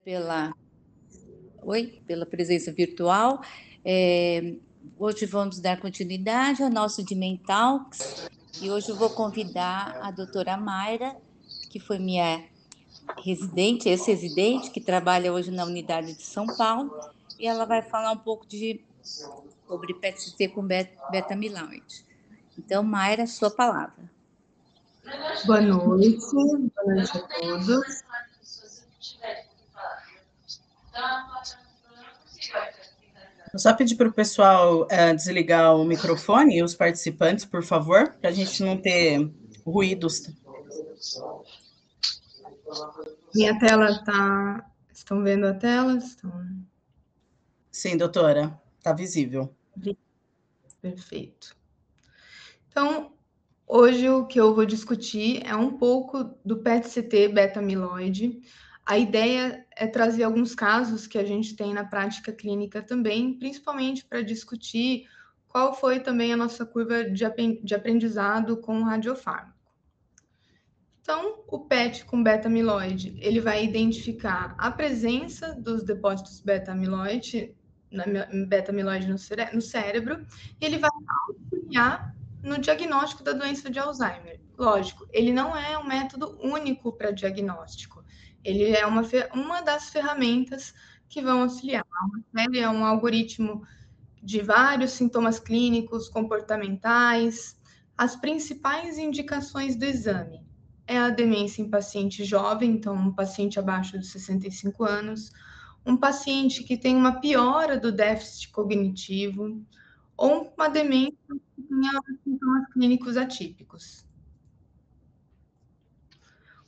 Pela, pela presença virtual. Hoje vamos dar continuidade ao nosso Diment Talks e hoje eu vou convidar a doutora Mayra, que foi minha residente, ex-residente, que trabalha hoje na unidade de São Paulo, e ela vai falar um pouco sobre PET-CT com beta-amiloide. Então, Mayra, sua palavra. Boa noite a todos. Vou só pedir para o pessoal desligar o microfone e os participantes, por favor, para a gente não ter ruídos. Minha tela está... Estão vendo a tela? Sim, doutora, está visível. Perfeito. Então, hoje o que eu vou discutir é um pouco do PET-CT beta-amiloide. A ideia é trazer alguns casos que a gente tem na prática clínica também, principalmente para discutir qual foi também a nossa curva de aprendizado com o radiofármaco. Então, o PET com beta-amiloide, ele vai identificar a presença dos depósitos beta-amiloide no cérebro, e ele vai auxiliar no diagnóstico da doença de Alzheimer. Lógico, ele não é um método único para diagnóstico. Ele é uma das ferramentas que vão auxiliar. Ele é um algoritmo de vários sintomas clínicos, comportamentais. As principais indicações do exame é a demência em paciente jovem, então um paciente abaixo de 65 anos, um paciente que tem uma piora do déficit cognitivo, ou uma demência que tenha sintomas clínicos atípicos.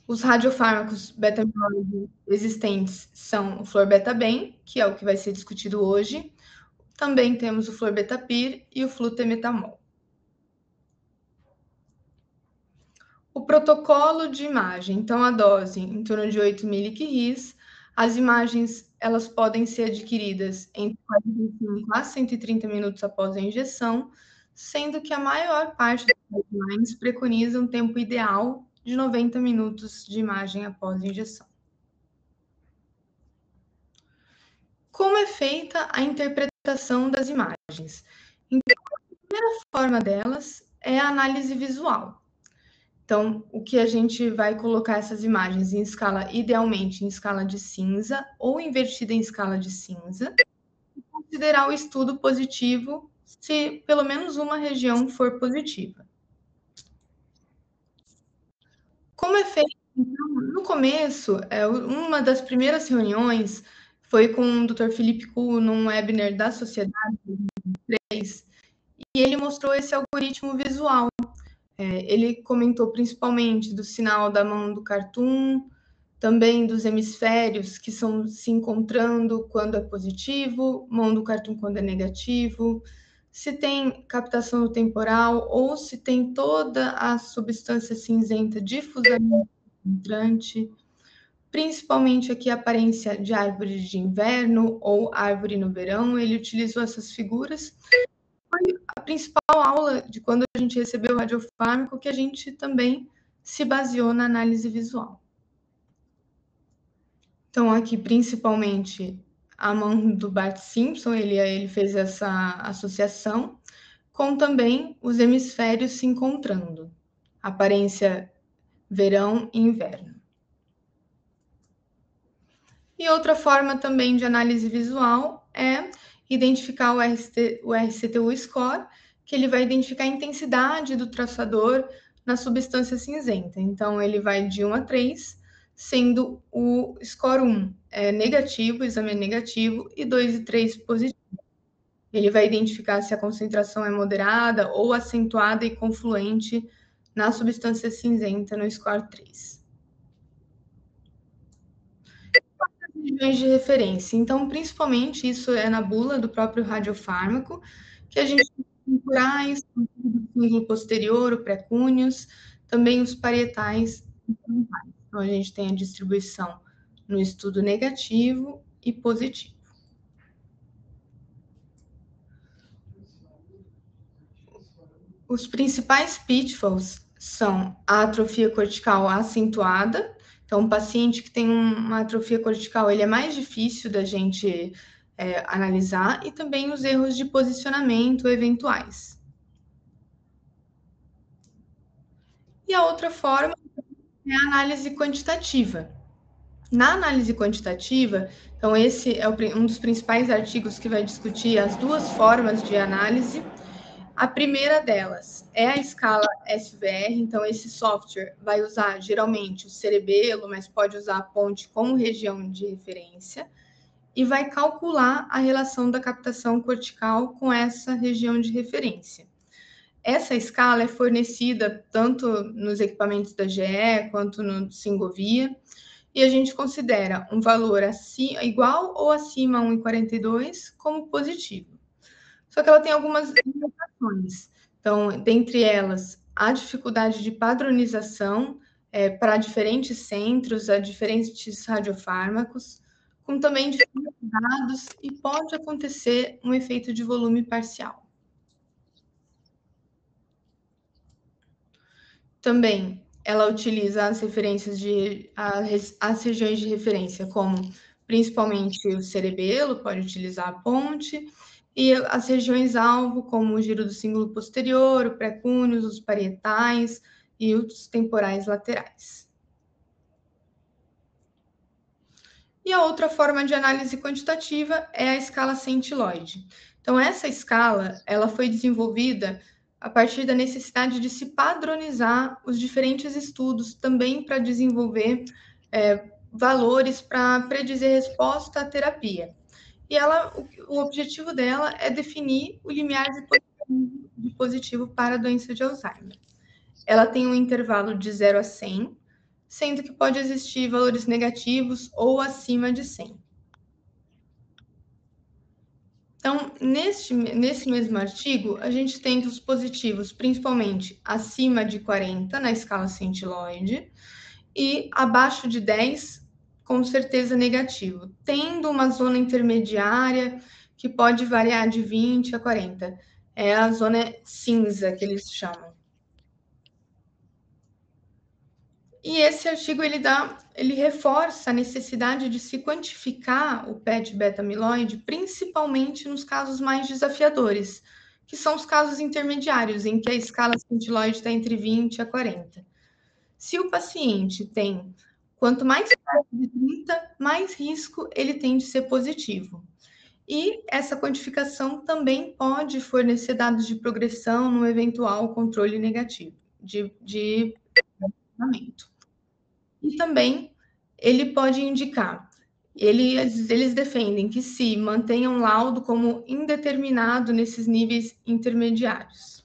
Os radiofármacos beta-amiloide existentes são o fluorbetabem, que é o que vai ser discutido hoje. Também temos o fluorbetabir e o flutemetamol. O protocolo de imagem, então a dose em torno de 8 mg. As imagens elas podem ser adquiridas entre 45 a 130 minutos após a injeção, sendo que a maior parte das guidelines preconiza um tempo ideal de 90 minutos de imagem após a injeção. Como é feita a interpretação das imagens? Então, a primeira forma delas é a análise visual. Então, o que a gente vai colocar essas imagens em escala, idealmente em escala de cinza ou invertida em escala de cinza, e considerar o estudo positivo se pelo menos uma região for positiva. Como é feito? Então, no começo, uma das primeiras reuniões foi com o Dr. Felipe Kuh, num webinar da Sociedade de 2003, e ele mostrou esse algoritmo visual. Ele comentou principalmente do sinal da mão do cartoon, também dos hemisférios que são se encontrando quando é positivo, mão do cartoon quando é negativo, se tem captação no temporal ou se tem toda a substância cinzenta difusamente entrante, principalmente aqui a aparência de árvore de inverno ou árvore no verão. Ele utilizou essas figuras. Foi a principal aula de quando a gente recebeu o radiofármaco, que a gente também se baseou na análise visual. Então, aqui, principalmente, a mão do Bart Simpson, ele fez essa associação, com também os hemisférios se encontrando, aparência verão e inverno. E outra forma também de análise visual é identificar o RCTU score, que ele vai identificar a intensidade do traçador na substância cinzenta. Então, ele vai de 1 a 3, sendo o score 1 negativo, o exame é negativo, e 2 e 3 positivo. Ele vai identificar se a concentração é moderada ou acentuada e confluente na substância cinzenta no score 3. Regiões de referência. Então, principalmente, isso é na bula do próprio radiofármaco, que a gente tem os temporais, o símbolo posterior, o pré-cúneos, também os parietais. Então, a gente tem a distribuição no estudo negativo e positivo. Os principais pitfalls são a atrofia cortical acentuada. Então, um paciente que tem uma atrofia cortical, ele é mais difícil da gente analisar, e também os erros de posicionamento eventuais. E a outra forma é a análise quantitativa. Na análise quantitativa, então esse é um dos principais artigos que vai discutir as duas formas de análise. A primeira delas é a escala SVR, então esse software vai usar geralmente o cerebelo, mas pode usar a ponte como região de referência, e vai calcular a relação da captação cortical com essa região de referência. Essa escala é fornecida tanto nos equipamentos da GE quanto no Singovia, e a gente considera um valor igual ou acima a 1,42 como positivo. Só que ela tem algumas limitações. Então, dentre elas, a dificuldade de padronização para diferentes centros, a diferentes radiofármacos, como também diferentes dados, e pode acontecer um efeito de volume parcial. Também ela utiliza as referências as regiões de referência, como principalmente o cerebelo, pode utilizar a ponte, e as regiões-alvo, como o giro do cíngulo posterior, o pré-cúneus, os parietais e os temporais laterais. E a outra forma de análise quantitativa é a escala centiloide. Então, essa escala ela foi desenvolvida a partir da necessidade de se padronizar os diferentes estudos, também para desenvolver valores para predizer resposta à terapia. E o objetivo dela é definir o limiar de positivo para a doença de Alzheimer. Ela tem um intervalo de 0 a 100, sendo que pode existir valores negativos ou acima de 100. Então, nesse mesmo artigo, a gente tem que os positivos, principalmente acima de 40 na escala centiloide, e abaixo de 10, com certeza negativo, tendo uma zona intermediária que pode variar de 20 a 40. É a zona cinza, que eles chamam. E esse artigo ele reforça a necessidade de se quantificar o PET beta-amiloide, principalmente nos casos mais desafiadores, que são os casos intermediários, em que a escala centiloide está entre 20 a 40. Se o paciente tem, quanto mais perto de 30, mais risco ele tem de ser positivo. E essa quantificação também pode fornecer dados de progressão no eventual controle negativo de tratamento. E também ele pode indicar, eles defendem que se mantenha um laudo como indeterminado nesses níveis intermediários.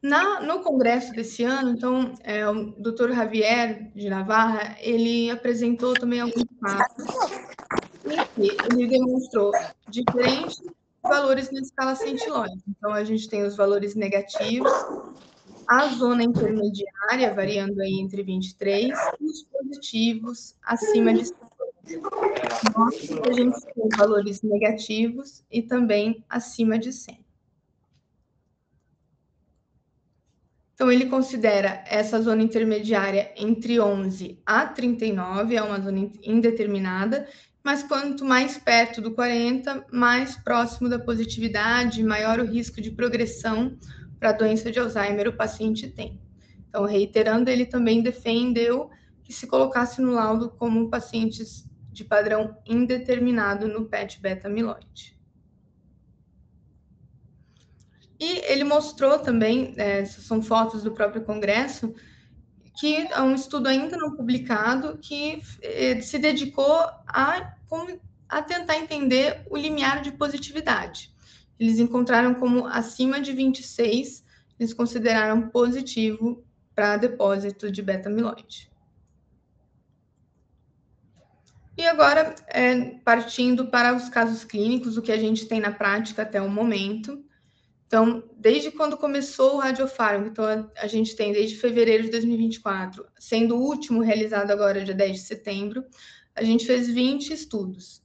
No congresso desse ano, então, o Dr. Javier de Navarra, ele apresentou também alguns fatos em que ele demonstrou diferentes valores na escala centiloide. Então, a gente tem os valores negativos, a zona intermediária, variando aí entre 23, e os positivos acima de 50. Mostra que a gente tem valores negativos e também acima de 100. Então, ele considera essa zona intermediária entre 11 a 39, é uma zona indeterminada, mas quanto mais perto do 40, mais próximo da positividade, maior o risco de progressão para a doença de Alzheimer o paciente tem. Então, reiterando, ele também defendeu que se colocasse no laudo como pacientes de padrão indeterminado no PET beta-amiloide. E ele mostrou também, essas são fotos do próprio congresso, que é um estudo ainda não publicado que se dedicou a tentar entender o limiar de positividade. Eles encontraram como acima de 26, eles consideraram positivo para depósito de beta-amiloide. E agora, partindo para os casos clínicos, o que a gente tem na prática até o momento. Então, desde quando começou o radiofármaco, então a gente tem desde fevereiro de 2024, sendo o último realizado agora, dia 10 de setembro, a gente fez 20 estudos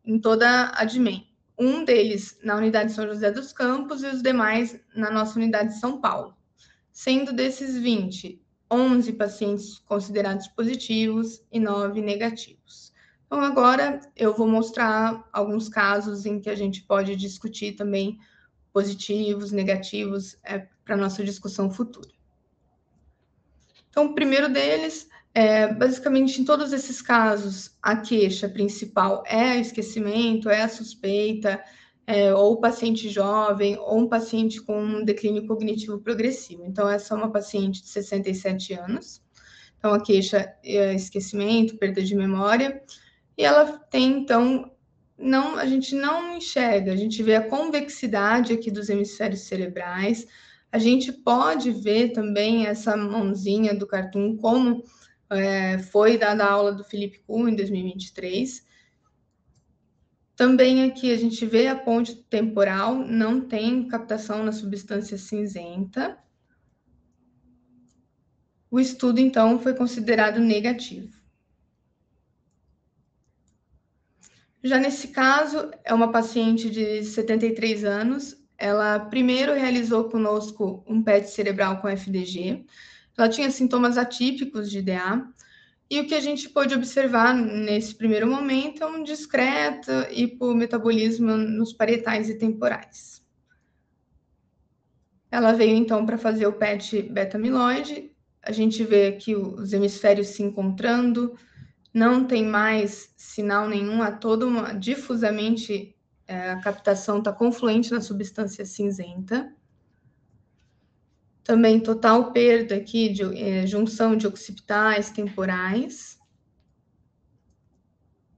em toda a DIMEM. Um deles na unidade de São José dos Campos e os demais na nossa unidade de São Paulo. Sendo desses 20, 11 pacientes considerados positivos e 9 negativos. Então, agora eu vou mostrar alguns casos em que a gente pode discutir também positivos, negativos, para a nossa discussão futura. Então, o primeiro deles, basicamente, em todos esses casos, a queixa principal é esquecimento, é a suspeita, ou paciente jovem, ou um paciente com um declínio cognitivo progressivo. Então, essa é uma paciente de 67 anos. Então, a queixa é esquecimento, perda de memória, e ela tem, então, a gente não enxerga, a gente vê a convexidade aqui dos hemisférios cerebrais, a gente pode ver também essa mãozinha do cartoon, como foi dada a aula do Felipe Kuhn em 2023. Também aqui a gente vê a ponte temporal, não tem captação na substância cinzenta. O estudo, então, foi considerado negativo. Já nesse caso, é uma paciente de 73 anos. Ela primeiro realizou conosco um PET cerebral com FDG. Ela tinha sintomas atípicos de DA. E o que a gente pôde observar nesse primeiro momento é um discreto hipometabolismo nos parietais e temporais. Ela veio, então, para fazer o PET beta-amiloide. A gente vê aqui os hemisférios se encontrando, não tem mais sinal nenhum, há toda uma difusamente a captação está confluente na substância cinzenta. Também total perda aqui de junção de occipitais temporais.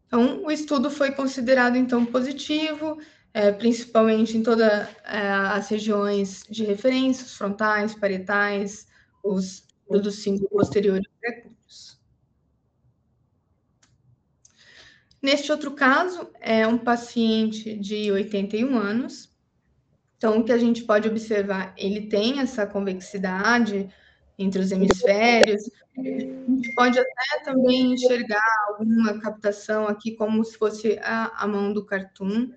Então, o estudo foi considerado, então, positivo, principalmente em todas as regiões de referência, os frontais, parietais, os do símbolo posterior e pré-cúbios. Neste outro caso, é um paciente de 81 anos. Então, o que a gente pode observar, ele tem essa convexidade entre os hemisférios. A gente pode até também enxergar alguma captação aqui, como se fosse a mão do cartoon.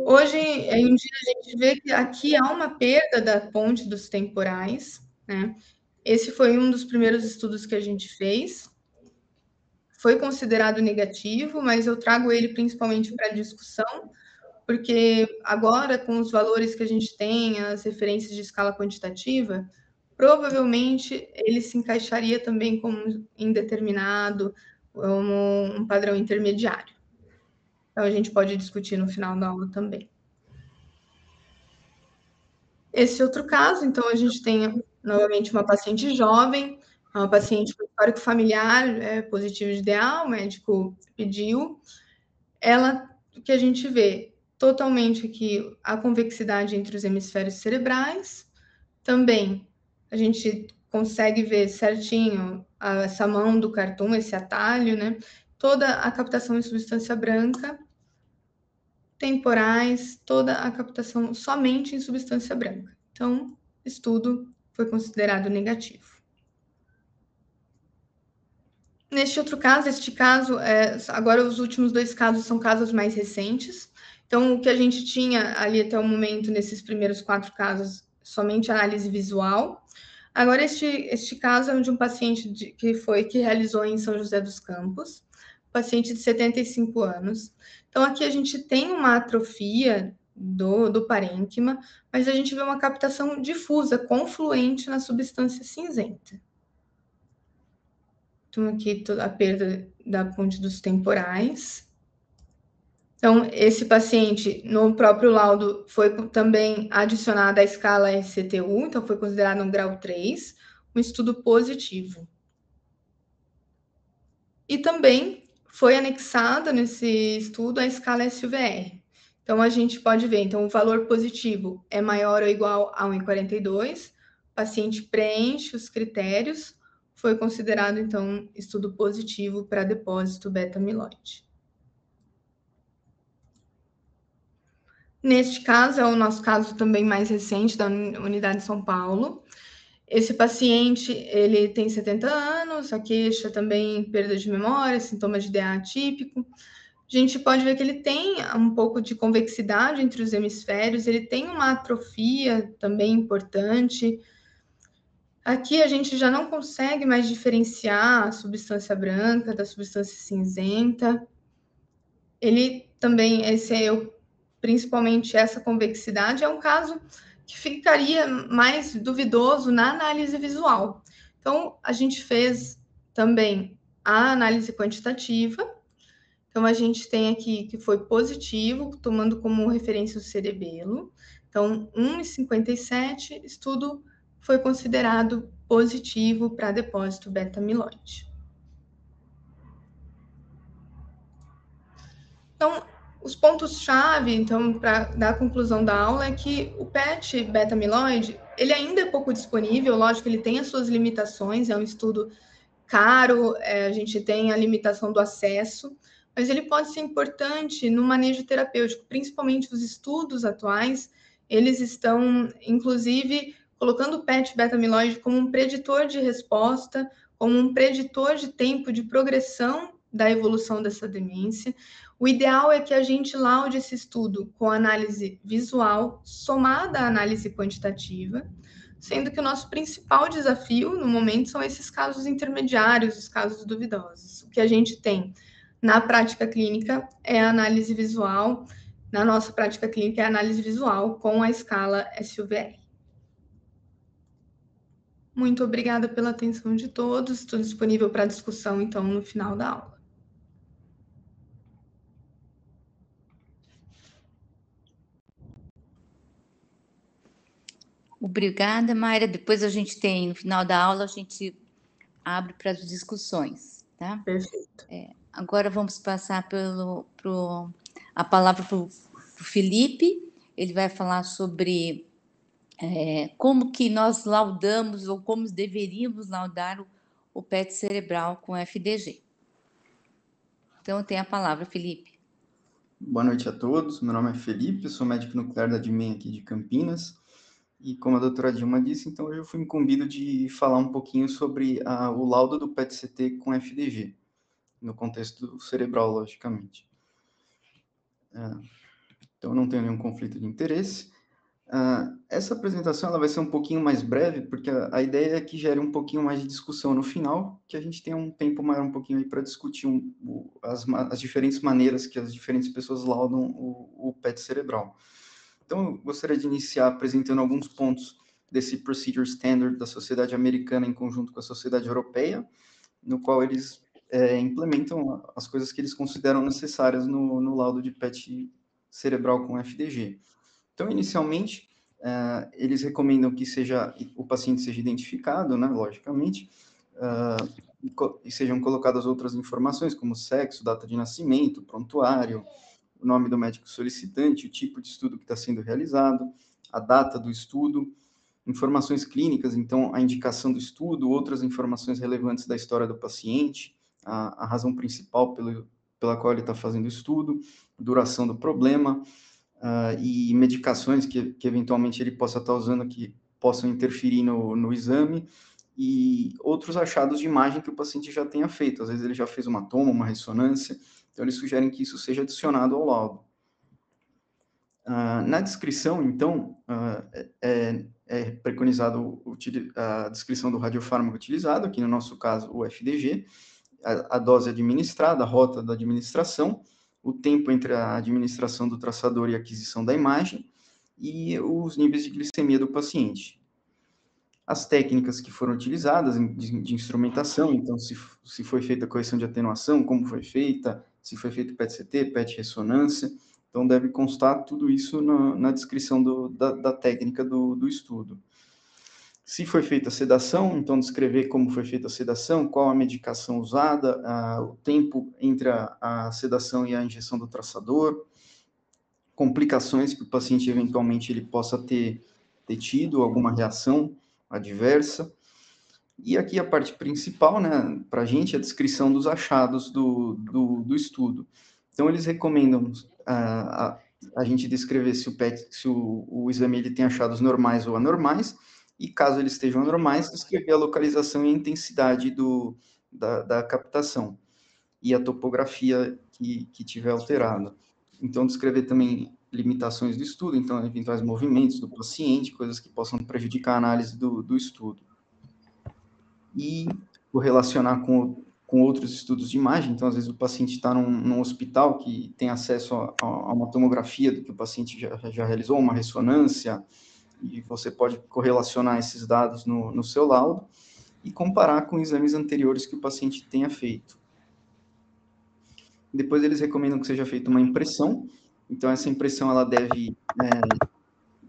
Hoje em dia, a gente vê que aqui há uma perda da ponte dos temporais, né? Esse foi um dos primeiros estudos que a gente fez. Foi considerado negativo, mas eu trago ele principalmente para discussão, porque agora, com os valores que a gente tem, as referências de escala quantitativa, provavelmente ele se encaixaria também como indeterminado, como um padrão intermediário. Então, a gente pode discutir no final da aula também. Esse outro caso, então, a gente tem novamente uma paciente jovem, uma paciente com histórico familiar positivo de DA, o médico pediu. Ela, o que a gente vê, totalmente aqui a convexidade entre os hemisférios cerebrais. Também a gente consegue ver certinho essa mão do cartoon, esse atalho, né? Toda a captação em substância branca, temporais, toda a captação somente em substância branca. Então, o estudo foi considerado negativo. Neste outro caso, agora os últimos dois casos são casos mais recentes. Então, o que a gente tinha ali até o momento, nesses primeiros 4 casos, somente análise visual. Agora, este caso é de um paciente que realizou em São José dos Campos, paciente de 75 anos. Então, aqui a gente tem uma atrofia do parênquima, mas a gente vê uma captação difusa, confluente na substância cinzenta. Então, aqui a perda da ponte dos temporais. Então, esse paciente, no próprio laudo, foi também adicionada a escala SCTU, então foi considerado um grau 3, um estudo positivo. E também foi anexada nesse estudo a escala SUVR. Então, a gente pode ver, então, o valor positivo é maior ou igual a 1,42, o paciente preenche os critérios, foi considerado, então, estudo positivo para depósito beta-amiloide. Neste caso, é o nosso caso também mais recente, da Unidade de São Paulo. Esse paciente, ele tem 70 anos, a queixa também, perda de memória, sintomas de DA atípico. A gente pode ver que ele tem um pouco de convexidade entre os hemisférios, ele tem uma atrofia também importante. Aqui a gente já não consegue mais diferenciar a substância branca da substância cinzenta. Ele também, principalmente essa convexidade, é um caso que ficaria mais duvidoso na análise visual. Então, a gente fez também a análise quantitativa. Então, a gente tem aqui que foi positivo, tomando como referência o cerebelo. Então, 1,57, estudo foi considerado positivo para depósito beta-amiloide. Então, os pontos-chave, então, para dar a conclusão da aula é que o PET beta-amiloide, ele ainda é pouco disponível, lógico, ele tem as suas limitações, é um estudo caro, a gente tem a limitação do acesso, mas ele pode ser importante no manejo terapêutico, principalmente os estudos atuais, eles estão, inclusive, colocando o PET beta-amiloide como um preditor de resposta, como um preditor de tempo de progressão da evolução dessa demência. O ideal é que a gente laude esse estudo com análise visual somada à análise quantitativa, sendo que o nosso principal desafio no momento são esses casos intermediários, os casos duvidosos. O que a gente tem na prática clínica é a análise visual, na nossa prática clínica é a análise visual com a escala SUVR. Muito obrigada pela atenção de todos, estou disponível para discussão, então, no final da aula. Obrigada, Mayra. Depois a gente tem, no final da aula, a gente abre para as discussões, tá? Perfeito. Agora vamos passar a palavra para o Felipe. Ele vai falar sobre como que nós laudamos ou como deveríamos laudar o PET cerebral com FDG. Então, tem a palavra, Felipe. Boa noite a todos. Meu nome é Felipe, eu sou médico nuclear da DIMEM aqui de Campinas. E como a doutora Dilma disse, então hoje eu fui incumbido de falar um pouquinho sobre o laudo do PET-CT com FDG, no contexto cerebral, logicamente. Então, eu não tenho nenhum conflito de interesse. Essa apresentação ela vai ser um pouquinho mais breve, porque a ideia é que gere um pouquinho mais de discussão no final, que a gente tenha um tempo maior um pouquinho aí para discutir as diferentes maneiras que as diferentes pessoas laudam o PET cerebral. Então, eu gostaria de iniciar apresentando alguns pontos desse Procedure Standard da Sociedade Americana em conjunto com a Sociedade Europeia, no qual eles implementam as coisas que eles consideram necessárias no laudo de PET cerebral com FDG. Então, inicialmente, eles recomendam que o paciente seja identificado, né, logicamente, e sejam colocadas outras informações, como sexo, data de nascimento, prontuário, o nome do médico solicitante, o tipo de estudo que está sendo realizado, a data do estudo, informações clínicas, então a indicação do estudo, outras informações relevantes da história do paciente, a razão principal pela qual ele está fazendo o estudo, duração do problema, e medicações que eventualmente ele possa estar usando que possam interferir no exame, e outros achados de imagem que o paciente já tenha feito. Às vezes ele já fez uma toma, uma ressonância, então eles sugerem que isso seja adicionado ao laudo. Na descrição, então, é preconizado a descrição do radiofármaco utilizado, aqui no nosso caso o FDG, a dose administrada, a rota da administração, o tempo entre a administração do traçador e a aquisição da imagem, e os níveis de glicemia do paciente. As técnicas que foram utilizadas de instrumentação, então, se foi feita a correção de atenuação, como foi feita, se foi feito PET-CT, PET-ressonância, então deve constar tudo isso na descrição da técnica do estudo. Se foi feita a sedação, então descrever como foi feita a sedação, qual a medicação usada, o tempo entre a sedação e a injeção do traçador, complicações que o paciente eventualmente ele possa ter tido, alguma reação adversa. E aqui a parte principal, né, para a gente, é a descrição dos achados do estudo. Então, eles recomendam a gente descrever se o exame ele tem achados normais ou anormais, e caso eles estejam anormais, descrever a localização e a intensidade da captação, e a topografia que tiver alterada. Então, descrever também limitações do estudo, então, eventuais movimentos do paciente, coisas que possam prejudicar a análise do estudo. e correlacionar com outros estudos de imagem. Então, às vezes, o paciente está num hospital que tem acesso a uma tomografia do que o paciente já realizou, uma ressonância, e você pode correlacionar esses dados no seu laudo e comparar com exames anteriores que o paciente tenha feito. Depois, eles recomendam que seja feita uma impressão. Então, essa impressão ela deve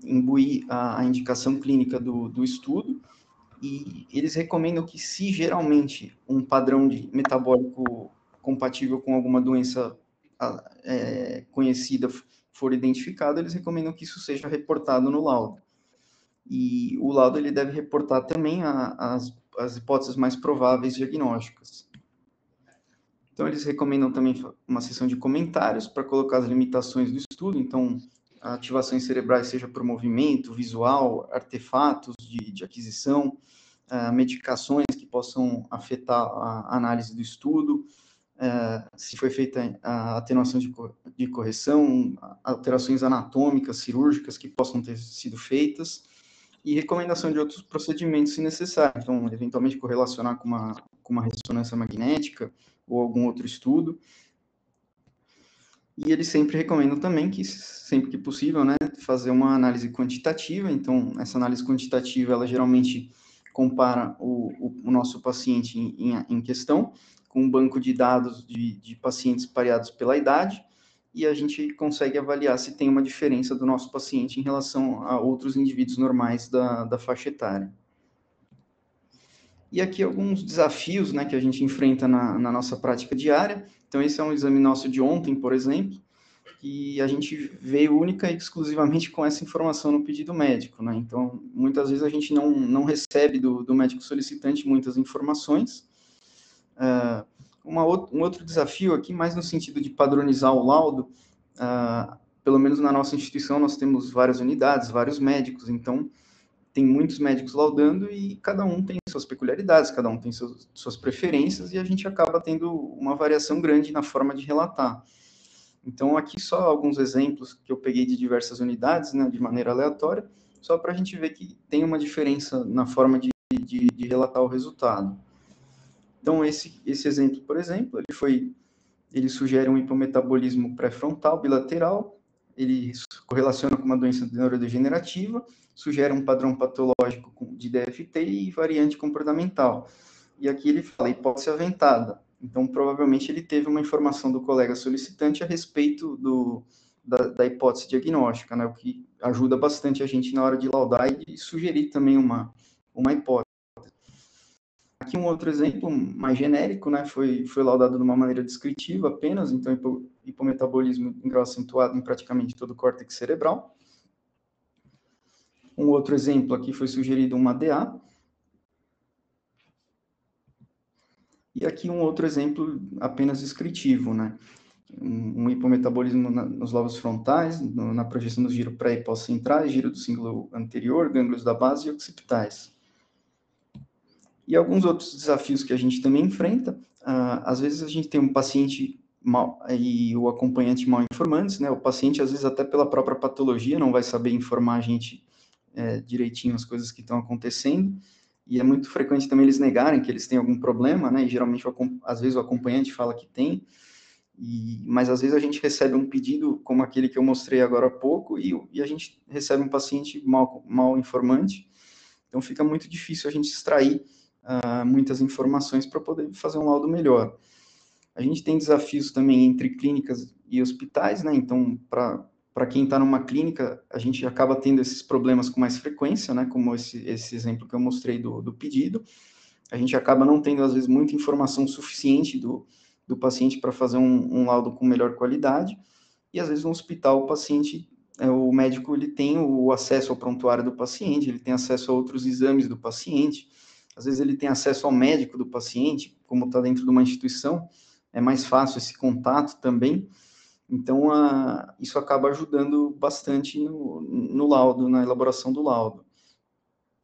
imbuir a indicação clínica do estudo, e eles recomendam que, se geralmente um padrão de metabólico compatível com alguma doença conhecida for identificado, eles recomendam que isso seja reportado no laudo. E o laudo ele deve reportar também as hipóteses mais prováveis diagnósticas. Então, eles recomendam também uma seção de comentários para colocar as limitações do estudo. Então, ativações cerebrais, seja por movimento, visual, artefatos de aquisição, medicações que possam afetar a análise do estudo, se foi feita a atenuação de correção, alterações anatômicas, cirúrgicas que possam ter sido feitas, e recomendação de outros procedimentos, se necessário. Então, eventualmente, correlacionar com uma ressonância magnética ou algum outro estudo. E eles sempre recomendam também que, sempre que possível, né, fazer uma análise quantitativa. Então, essa análise quantitativa, ela geralmente compara o nosso paciente em questão com um banco de dados de pacientes pareados pela idade, e a gente consegue avaliar se tem uma diferença do nosso paciente em relação a outros indivíduos normais da faixa etária. E aqui alguns desafios, né, que a gente enfrenta na nossa prática diária. Então, esse é um exame nosso de ontem, por exemplo, que a gente veio única e exclusivamente com essa informação no pedido médico, né? Então, muitas vezes a gente não recebe do médico solicitante muitas informações. Um outro desafio aqui, mais no sentido de padronizar o laudo, pelo menos na nossa instituição nós temos várias unidades, vários médicos, então tem muitos médicos laudando e cada um tem suas peculiaridades, cada um tem suas preferências, e a gente acaba tendo uma variação grande na forma de relatar. Então, aqui só alguns exemplos que eu peguei de diversas unidades, né, de maneira aleatória, só para a gente ver que tem uma diferença na forma de relatar o resultado. Então, esse exemplo, por exemplo, ele sugere um hipometabolismo pré-frontal bilateral, ele correlaciona com uma doença neurodegenerativa, sugere um padrão patológico de DFT e variante comportamental. E aqui ele fala hipótese aventada. Então, provavelmente, ele teve uma informação do colega solicitante a respeito da hipótese diagnóstica, né? O que ajuda bastante a gente na hora de laudar e de sugerir também uma hipótese. Aqui um outro exemplo mais genérico, né? Foi laudado de uma maneira descritiva apenas, então hipometabolismo em grau acentuado em praticamente todo o córtex cerebral. Um outro exemplo aqui foi sugerido uma DA. E aqui um outro exemplo apenas descritivo, né? Um hipometabolismo nos lobos frontais, na projeção do giro pré e pós-centrais, giro do símbolo anterior, gânglios da base e occipitais. E alguns outros desafios que a gente também enfrenta, às vezes a gente tem um paciente e o acompanhante mal informantes, né? O paciente, às vezes, até pela própria patologia, não vai saber informar a gente direitinho as coisas que estão acontecendo, e é muito frequente também eles negarem que eles têm algum problema, né? E geralmente, às vezes, o acompanhante fala que tem, mas às vezes a gente recebe um pedido como aquele que eu mostrei agora há pouco, e a gente recebe um paciente mal informante, então fica muito difícil a gente extrair muitas informações para poder fazer um laudo melhor. A gente tem desafios também entre clínicas e hospitais, né? Então, para quem está numa clínica, a gente acaba tendo esses problemas com mais frequência, né? Como esse exemplo que eu mostrei do pedido. A gente acaba não tendo, às vezes, muita informação suficiente do paciente para fazer um laudo com melhor qualidade, e às vezes no hospital o médico ele tem o acesso ao prontuário do paciente, ele tem acesso a outros exames do paciente, às vezes ele tem acesso ao médico do paciente, como está dentro de uma instituição, é mais fácil esse contato também, então isso acaba ajudando bastante no laudo, na elaboração do laudo.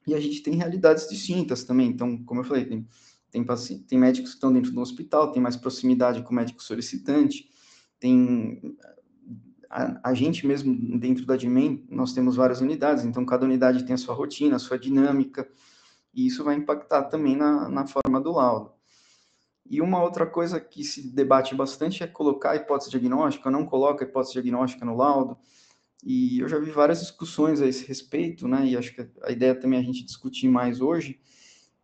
E a gente tem realidades distintas também, então, como eu falei, tem médicos que estão dentro do hospital, tem mais proximidade com o médico solicitante, tem a gente mesmo dentro da DIMEM, nós temos várias unidades, então cada unidade tem a sua rotina, a sua dinâmica, e isso vai impactar também na forma do laudo. E uma outra coisa que se debate bastante é colocar a hipótese diagnóstica, não coloca a hipótese diagnóstica no laudo, e eu já vi várias discussões a esse respeito, né, e acho que a ideia também é a gente discutir mais hoje,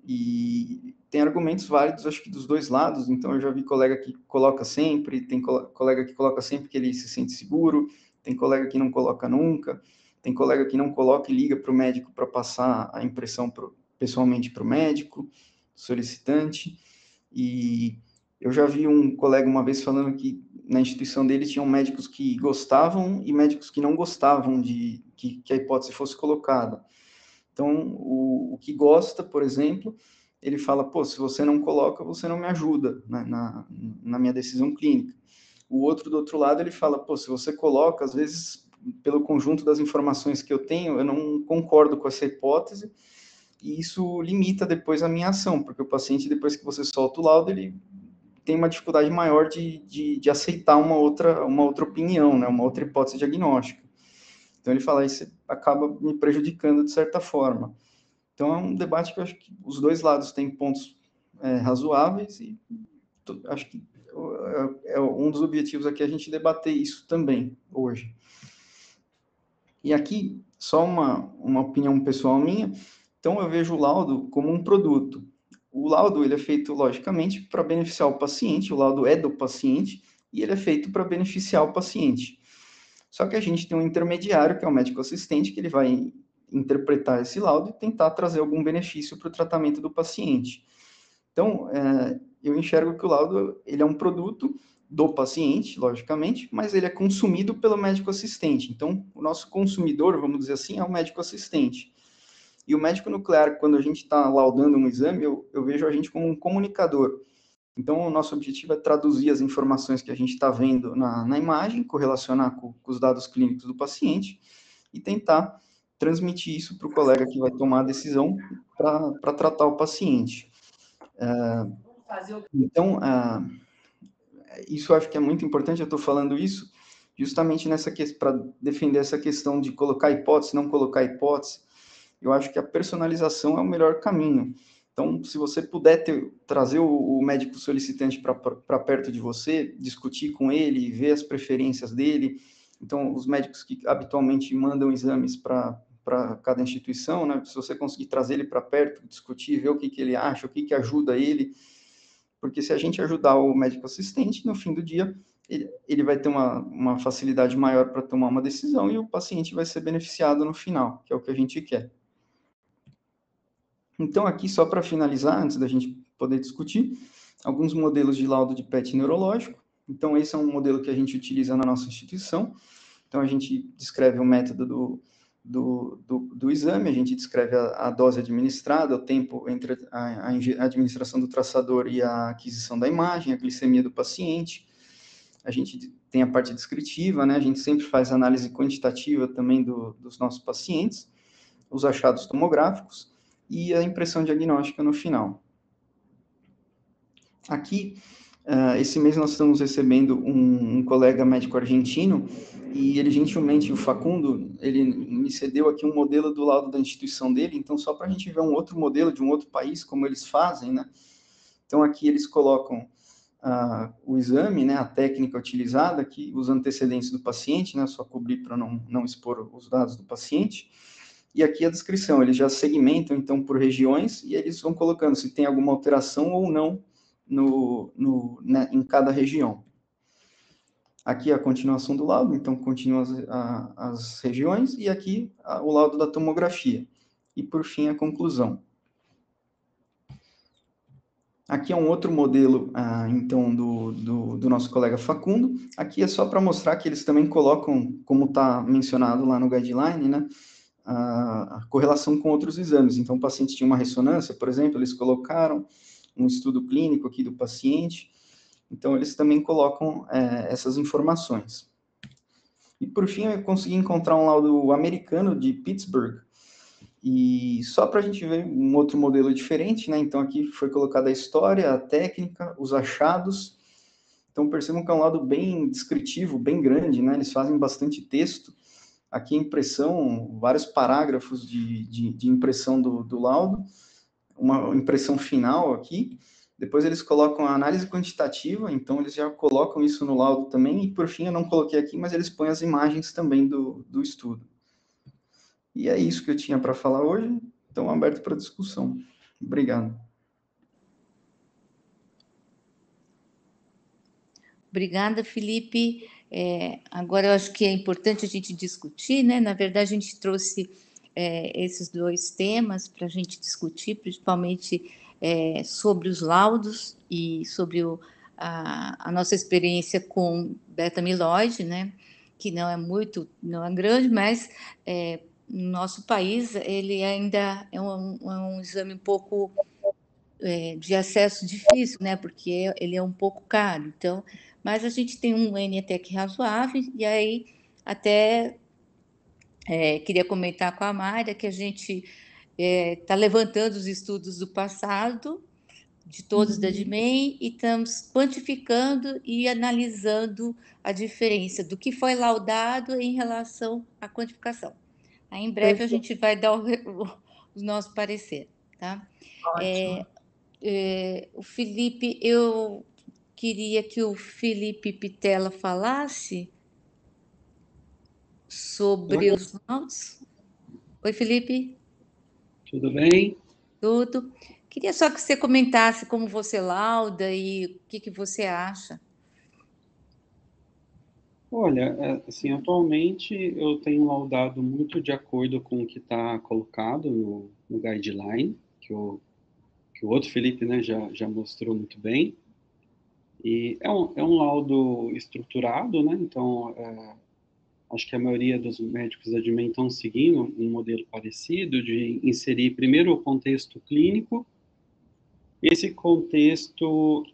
e tem argumentos válidos, acho que dos dois lados. Então eu já vi colega que coloca sempre, tem colega que coloca sempre que ele se sente seguro, tem colega que não coloca nunca, tem colega que não coloca e liga para o médico para passar a impressão pessoalmente para o médico, solicitante. E eu já vi um colega uma vez falando que na instituição dele tinham médicos que gostavam e médicos que não gostavam de que a hipótese fosse colocada. Então, o que gosta, por exemplo, ele fala, pô, se você não coloca, você não me ajuda na minha decisão clínica. O outro, do outro lado, ele fala, pô, se você coloca, às vezes, pelo conjunto das informações que eu tenho, eu não concordo com essa hipótese, e isso limita depois a minha ação, porque o paciente, depois que você solta o laudo, ele tem uma dificuldade maior de aceitar uma outra opinião, né, uma outra hipótese diagnóstica. Então, ele fala, isso acaba me prejudicando de certa forma. Então, é um debate que eu acho que os dois lados têm pontos razoáveis e acho que é um dos objetivos aqui a gente debater isso também hoje. E aqui, só uma opinião pessoal minha, então eu vejo o laudo como um produto. O laudo, ele é feito, logicamente, para beneficiar o paciente, o laudo é do paciente, e ele é feito para beneficiar o paciente. Só que a gente tem um intermediário, que é o médico assistente, que ele vai interpretar esse laudo e tentar trazer algum benefício para o tratamento do paciente. Então, eu enxergo que o laudo ele é um produto do paciente, logicamente, mas ele é consumido pelo médico assistente. Então, o nosso consumidor, vamos dizer assim, é o médico assistente. E o médico nuclear, quando a gente está laudando um exame, eu vejo a gente como um comunicador. Então, o nosso objetivo é traduzir as informações que a gente está vendo na imagem, correlacionar com os dados clínicos do paciente e tentar transmitir isso para o colega que vai tomar a decisão para tratar o paciente. Então, isso eu acho que é muito importante, eu estou falando isso justamente para defender essa questão de colocar hipótese, não colocar hipótese. Eu acho que a personalização é o melhor caminho. Então, se você puder trazer o médico solicitante para perto de você, discutir com ele, ver as preferências dele. Então, os médicos que habitualmente mandam exames para cada instituição, né? Se você conseguir trazer ele para perto, discutir, ver o que ele acha, o que ajuda ele. Porque se a gente ajudar o médico assistente, no fim do dia, ele vai ter uma facilidade maior para tomar uma decisão e o paciente vai ser beneficiado no final, que é o que a gente quer. Então, aqui, só para finalizar, antes da gente poder discutir, alguns modelos de laudo de PET neurológico. Então, esse é um modelo que a gente utiliza na nossa instituição. Então, a gente descreve o método do exame, a gente descreve a dose administrada, o tempo entre a administração do traçador e a aquisição da imagem, a glicemia do paciente. A gente tem a parte descritiva, né? A gente sempre faz análise quantitativa também dos nossos pacientes, os achados tomográficos, e a impressão diagnóstica no final. Aqui, esse mês nós estamos recebendo um colega médico argentino, e ele gentilmente, o Facundo, ele me cedeu aqui um modelo do laudo da instituição dele, então só para a gente ver um outro modelo de um outro país, como eles fazem, né? Então aqui eles colocam o exame, né, a técnica utilizada, aqui os antecedentes do paciente, né, só cobrir para não expor os dados do paciente. E aqui a descrição, eles já segmentam, então, por regiões, e eles vão colocando se tem alguma alteração ou não em cada região. Aqui a continuação do laudo, então, continua as regiões, e aqui o laudo da tomografia. E, por fim, a conclusão. Aqui é um outro modelo, então, do nosso colega Facundo. Aqui é só para mostrar que eles também colocam, como está mencionado lá no guideline, né, a correlação com outros exames. Então, o paciente tinha uma ressonância, por exemplo, eles colocaram um estudo clínico aqui do paciente. Então, eles também colocam essas informações. E, por fim, eu consegui encontrar um laudo americano de Pittsburgh, e só para a gente ver um outro modelo diferente, né? Então, aqui foi colocada a história, a técnica, os achados. Então, percebam que é um laudo bem descritivo, bem grande, né? Eles fazem bastante texto. Aqui a impressão, vários parágrafos de impressão do laudo. uma impressão final aqui, depois eles colocam a análise quantitativa, então eles já colocam isso no laudo também, e por fim, eu não coloquei aqui, mas eles põem as imagens também do estudo. E é isso que eu tinha para falar hoje, então aberto para discussão. Obrigado. Obrigada, Felipe. Agora, eu acho que é importante a gente discutir, né? Na verdade, a gente trouxe esses dois temas para a gente discutir, principalmente sobre os laudos e sobre a nossa experiência com beta-amiloide, né? Que não é grande, mas no nosso país ele ainda é um exame um pouco de acesso difícil, né? Porque ele é um pouco caro. Então, mas a gente tem um N até que razoável, e aí até queria comentar com a Mária que a gente está levantando os estudos do passado, de todos da DIMEM, e estamos quantificando e analisando a diferença do que foi laudado em relação à quantificação. Aí, em breve, a gente vai dar o nosso parecer, tá? Ótimo. O Felipe, eu queria que o Felipe Pitella falasse sobre os laudos. Oi, Felipe. Tudo bem? Tudo. Queria só que você comentasse como você lauda e o que você acha. Olha, assim, atualmente eu tenho laudado muito de acordo com o que está colocado no guideline, que o outro Felipe, né, já mostrou muito bem. E é um laudo estruturado, né? Então, acho que a maioria dos médicos da DIMEM estão seguindo um modelo parecido de inserir primeiro o contexto clínico. Esse contexto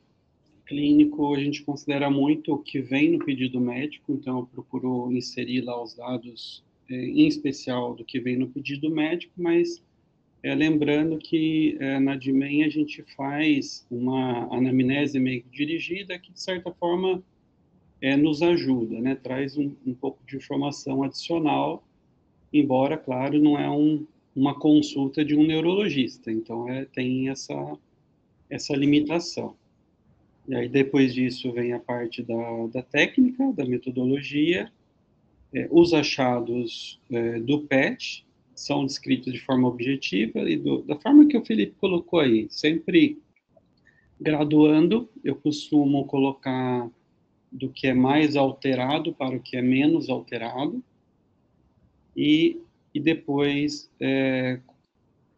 clínico a gente considera muito o que vem no pedido médico, então eu procuro inserir lá os dados, em especial do que vem no pedido médico, mas lembrando que na DIMEM a gente faz uma anamnese meio dirigida que, de certa forma, nos ajuda, né? Traz um pouco de informação adicional, embora, claro, não é uma consulta de um neurologista, então tem essa limitação. E aí, depois disso, vem a parte da técnica, da metodologia. Os achados do PET são descritos de forma objetiva e da forma que o Felipe colocou aí, sempre graduando, eu costumo colocar do que é mais alterado para o que é menos alterado, e depois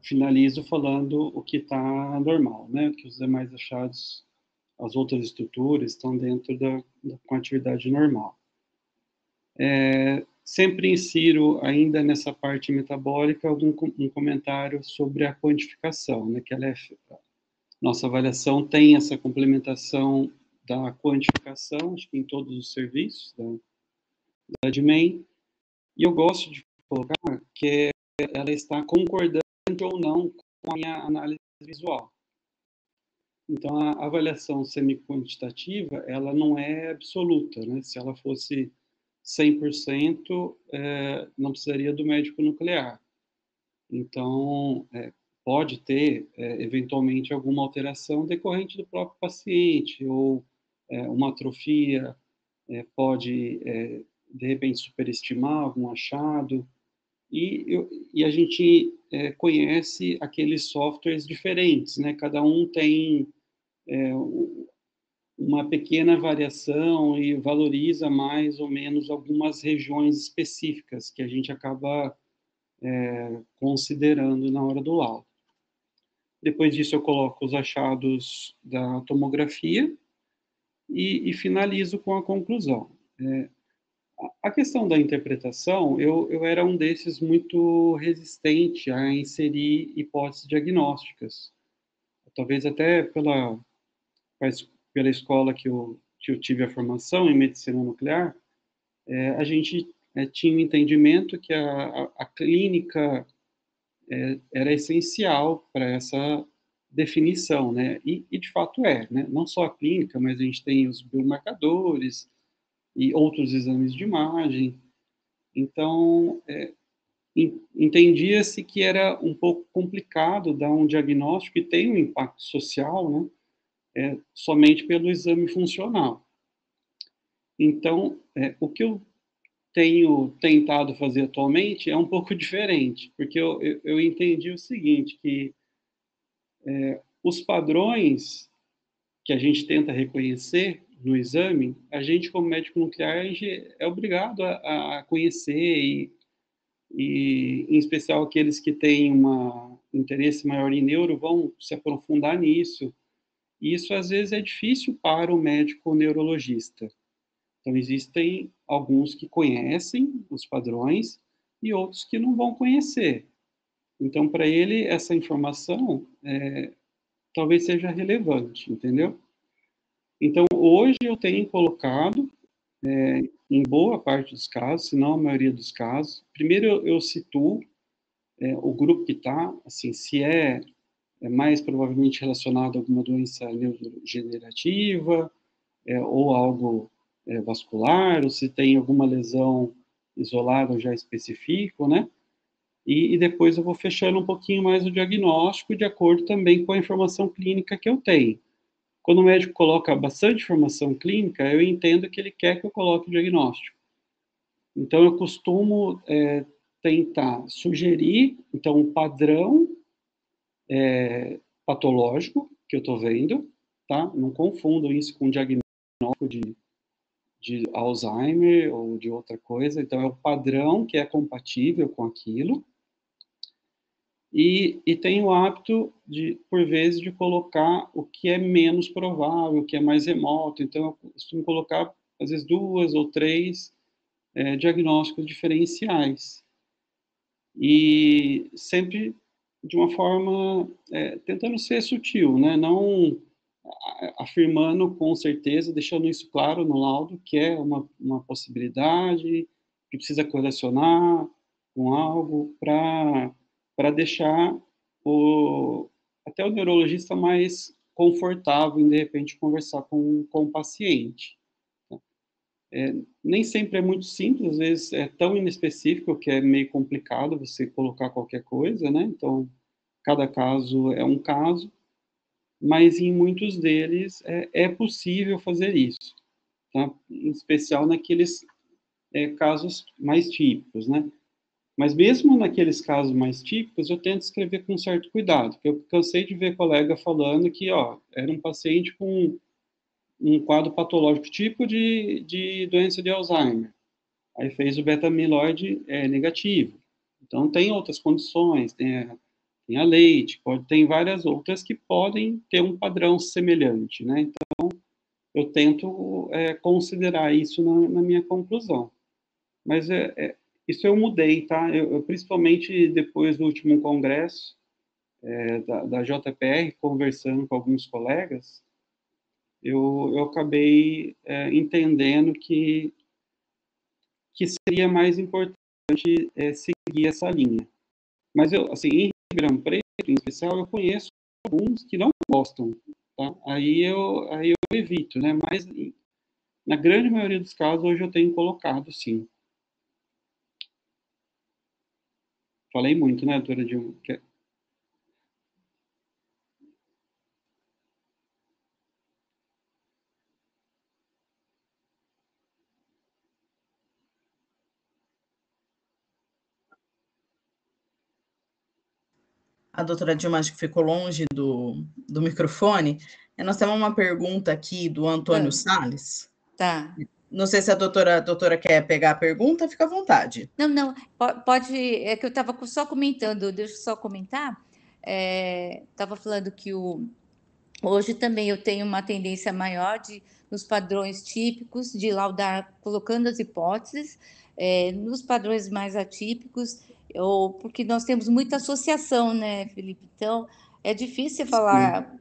finalizo falando o que está normal, né? Que os demais achados, as outras estruturas estão dentro com a atividade normal. Sempre insiro ainda nessa parte metabólica um comentário sobre a quantificação, né? Que nossa avaliação tem essa complementação da quantificação, acho que em todos os serviços da DIMEM, e eu gosto de colocar que ela está concordante ou não com a minha análise visual. Então, a avaliação semi-quantitativa, ela não é absoluta, né? Se ela fosse 100%, não precisaria do médico nuclear. Então, pode ter, eventualmente, alguma alteração decorrente do próprio paciente, ou uma atrofia, pode, de repente, superestimar algum achado. E a gente conhece aqueles softwares diferentes, né? Cada um tem uma pequena variação e valoriza mais ou menos algumas regiões específicas que a gente acaba considerando na hora do laudo. Depois disso, eu coloco os achados da tomografia e finalizo com a conclusão. A questão da interpretação, eu era um desses muito resistente a inserir hipóteses diagnósticas. Talvez até pela escola que eu tive a formação em medicina nuclear, a gente tinha um entendimento que a clínica era essencial para essa definição, né? E de fato né? Não só a clínica, mas a gente tem os biomarcadores e outros exames de imagem. Então, entendia-se que era um pouco complicado dar um diagnóstico que tem um impacto social, né, somente pelo exame funcional. Então, o que eu tenho tentado fazer atualmente é um pouco diferente, porque eu entendi o seguinte, que os padrões que a gente tenta reconhecer no exame, a gente, como médico nuclear, é obrigado a conhecer, e em especial aqueles que têm um interesse maior em neuro vão se aprofundar nisso. E isso, às vezes, é difícil para o médico neurologista. Então, existem alguns que conhecem os padrões e outros que não vão conhecer. Então, para ele, essa informação talvez seja relevante, entendeu? Então, hoje eu tenho colocado, em boa parte dos casos, se não a maioria dos casos, primeiro eu situo o grupo que está, assim, se é mais provavelmente relacionado a alguma doença neurodegenerativa, ou algo vascular, ou se tem alguma lesão isolada, eu já especifico, né? E depois eu vou fechando um pouquinho mais o diagnóstico, de acordo também com a informação clínica que eu tenho. Quando o médico coloca bastante informação clínica, eu entendo que ele quer que eu coloque o diagnóstico. Então, eu costumo tentar sugerir, então, um padrão patológico que eu estou vendo, tá? Não confundam isso com diagnóstico de Alzheimer ou de outra coisa. Então, é o padrão que é compatível com aquilo. E tem o hábito, por vezes, de colocar o que é menos provável, o que é mais remoto. Então, eu costumo colocar, às vezes, 2 ou 3 diagnósticos diferenciais. E sempre de uma forma, tentando ser sutil, né? Não afirmando com certeza, deixando isso claro no laudo, que é uma possibilidade, que precisa correlacionar com algo, para deixar até o neurologista mais confortável em, de repente, conversar com o paciente. Nem sempre é muito simples, às vezes é tão inespecífico que é meio complicado você colocar qualquer coisa, né? Então, cada caso é um caso, mas em muitos deles é possível fazer isso, tá? Em especial naqueles casos mais típicos, né? Mas mesmo naqueles casos mais típicos, eu tento escrever com certo cuidado, porque eu cansei de ver colega falando que, era um paciente com um quadro patológico tipo de doença de Alzheimer. Aí fez o beta-amiloide negativo. Então, tem outras condições, tem a leite, tem várias outras que podem ter um padrão semelhante, né? Então, eu tento considerar isso na minha conclusão. Mas isso eu mudei, tá? Eu principalmente depois do último congresso da JPR, conversando com alguns colegas, eu acabei entendendo que seria mais importante seguir essa linha. Mas eu, assim, em Ribeirão Preto, em especial, eu conheço alguns que não gostam, tá? Aí eu evito, né? Mas na grande maioria dos casos, hoje eu tenho colocado, sim. Falei muito, né, doutora Dilma? A doutora Dilma acho que ficou longe do microfone. Nós temos uma pergunta aqui do Antônio Salles. Tá. Não sei se a doutora quer pegar a pergunta, fica à vontade. Não, pode. É que eu estava só comentando, deixa eu só comentar. Estava falando que hoje também eu tenho uma tendência maior nos padrões típicos, de laudar colocando as hipóteses, nos padrões mais atípicos, porque nós temos muita associação, né, Felipe? Então, é difícil falar,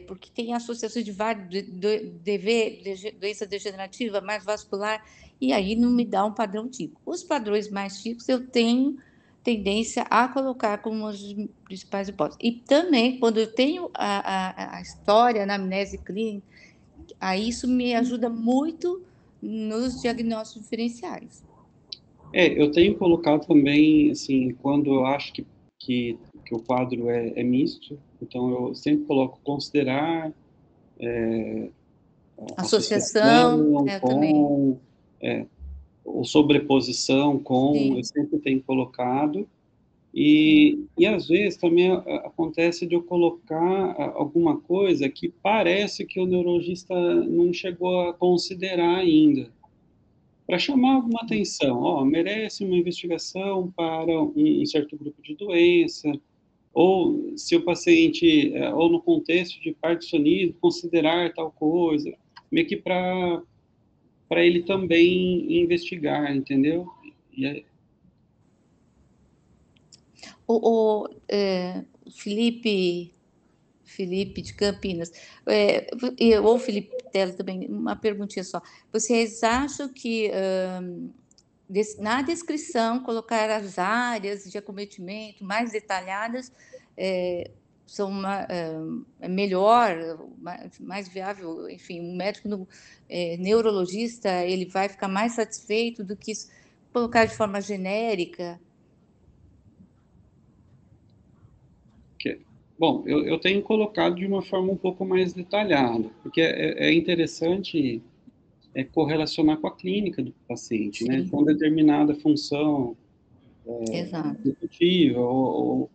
porque tem associações de vários, doença degenerativa, mais vascular, e aí não me dá um padrão típico. Os padrões mais típicos eu tenho tendência a colocar como as principais hipóteses. E também, quando eu tenho a história, a anamnese clínica, aí isso me ajuda muito nos diagnósticos diferenciais. Eu tenho colocado também, assim, quando eu acho que o quadro é misto, então eu sempre coloco considerar Associação, associação eu também. com, ou sobreposição com, eu Sim. sempre tenho colocado, e às vezes também acontece de eu colocar alguma coisa que parece que o neurologista não chegou a considerar ainda, para chamar alguma atenção. Ó, merece uma investigação para um certo grupo de doença, ou se o paciente, ou no contexto de parkinsonismo, considerar tal coisa, meio que para ele também investigar, entendeu? E Felipe de Campinas, ou Felipe Telo também, uma perguntinha só. Vocês acham que na descrição colocar as áreas de acometimento mais detalhadas são melhor, mais viável, enfim, um médico neurologista ele vai ficar mais satisfeito do que colocar de forma genérica? Bom, eu tenho colocado de uma forma um pouco mais detalhada, porque é interessante correlacionar com a clínica do paciente, né? Sim. Com determinada função Exato. executiva ou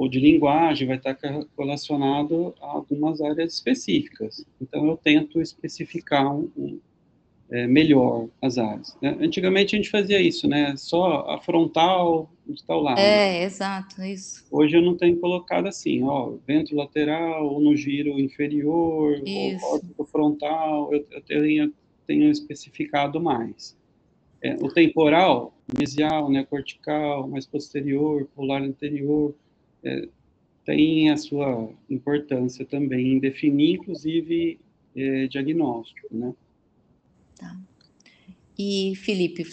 de linguagem vai estar relacionado a algumas áreas específicas. Então, eu tento especificar melhor as áreas. Né? Antigamente, a gente fazia isso, né? Só a frontal de tal lado. Exato, isso. Hoje eu não tenho colocado assim, ó, ventro lateral, ou no giro inferior, ou órbito frontal, eu tenho especificado mais. O temporal, mesial, né, cortical, mais posterior, polar anterior, tem a sua importância também em definir, inclusive, diagnóstico, né? Tá. E, Felipe,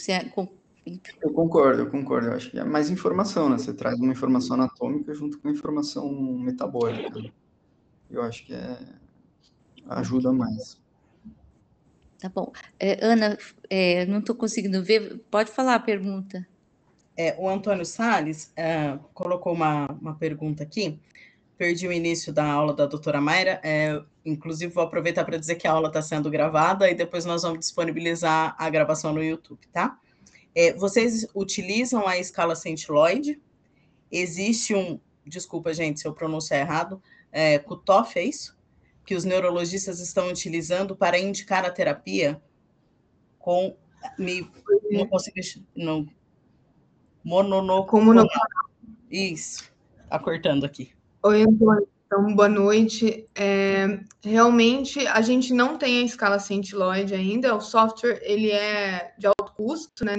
Eu concordo. Eu acho que é mais informação, né? Você traz uma informação anatômica junto com a informação metabólica, né? Eu acho que ajuda mais. Tá bom. Ana, não estou conseguindo ver. Pode falar a pergunta. O Antônio Salles colocou uma pergunta aqui. Perdi o início da aula da doutora Mayra. Inclusive, vou aproveitar para dizer que a aula está sendo gravada e depois nós vamos disponibilizar a gravação no YouTube, tá? Vocês utilizam a escala Saint-Lloyd? Existe desculpa, gente, se eu pronunciar errado, cutoff, é isso? Que os neurologistas estão utilizando para indicar a terapia com... Não consigo... Mononoclonal. Isso. Está cortando aqui. Oi, Antônio. Então, boa noite. Realmente, a gente não tem a escala Saint-Lloyd ainda. O software ele é de alto custo, né?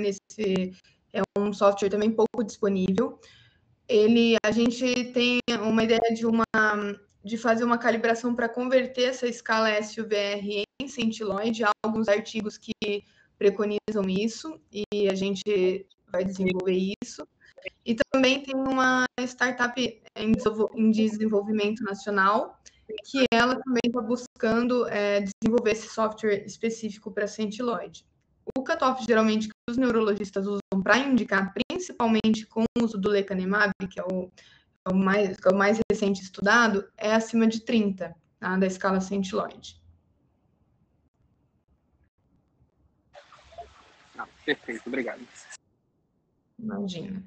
É um software também pouco disponível. A gente tem uma ideia de fazer uma calibração para converter essa escala SUVR em Saint-Lloyd. Há alguns artigos que preconizam isso e a gente vai desenvolver isso. E também tem uma startup em desenvolvimento nacional que ela também está buscando desenvolver esse software específico para Saint-Lloyd. O cutoff, geralmente, que os neurologistas usam para indicar, principalmente com o uso do lecanemab, que é o mais recente estudado, é acima de 30, tá? Da escala Saint-Lloyd. Perfeito, obrigado. Imagina.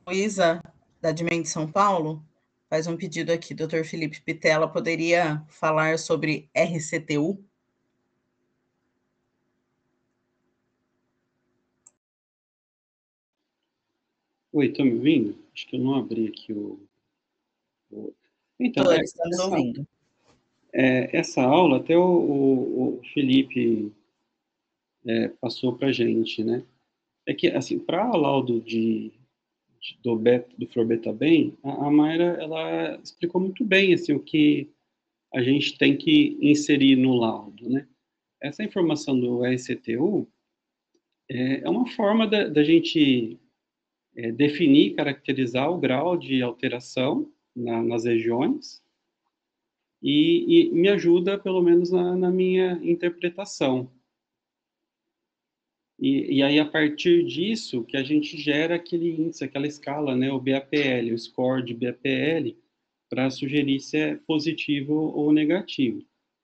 Luísa, da DIMEM de São Paulo, faz um pedido aqui. Dr. Felipe Pitella poderia falar sobre RCTU? Oi, estão me ouvindo? Acho que eu não abri aqui Então, Estamos ouvindo. Essa aula, até o Felipe passou para a gente, né? É que, assim, para laudo do Florbetabem, a Mayra, ela explicou muito bem, assim, o que a gente tem que inserir no laudo, né? Essa informação do RCTU é uma forma da gente definir, caracterizar o grau de alteração nas regiões, e me ajuda, pelo menos, na minha interpretação. E aí, a partir disso, que a gente gera aquele índice, aquela escala, né, o BAPL, o score de BAPL, para sugerir se é positivo ou negativo.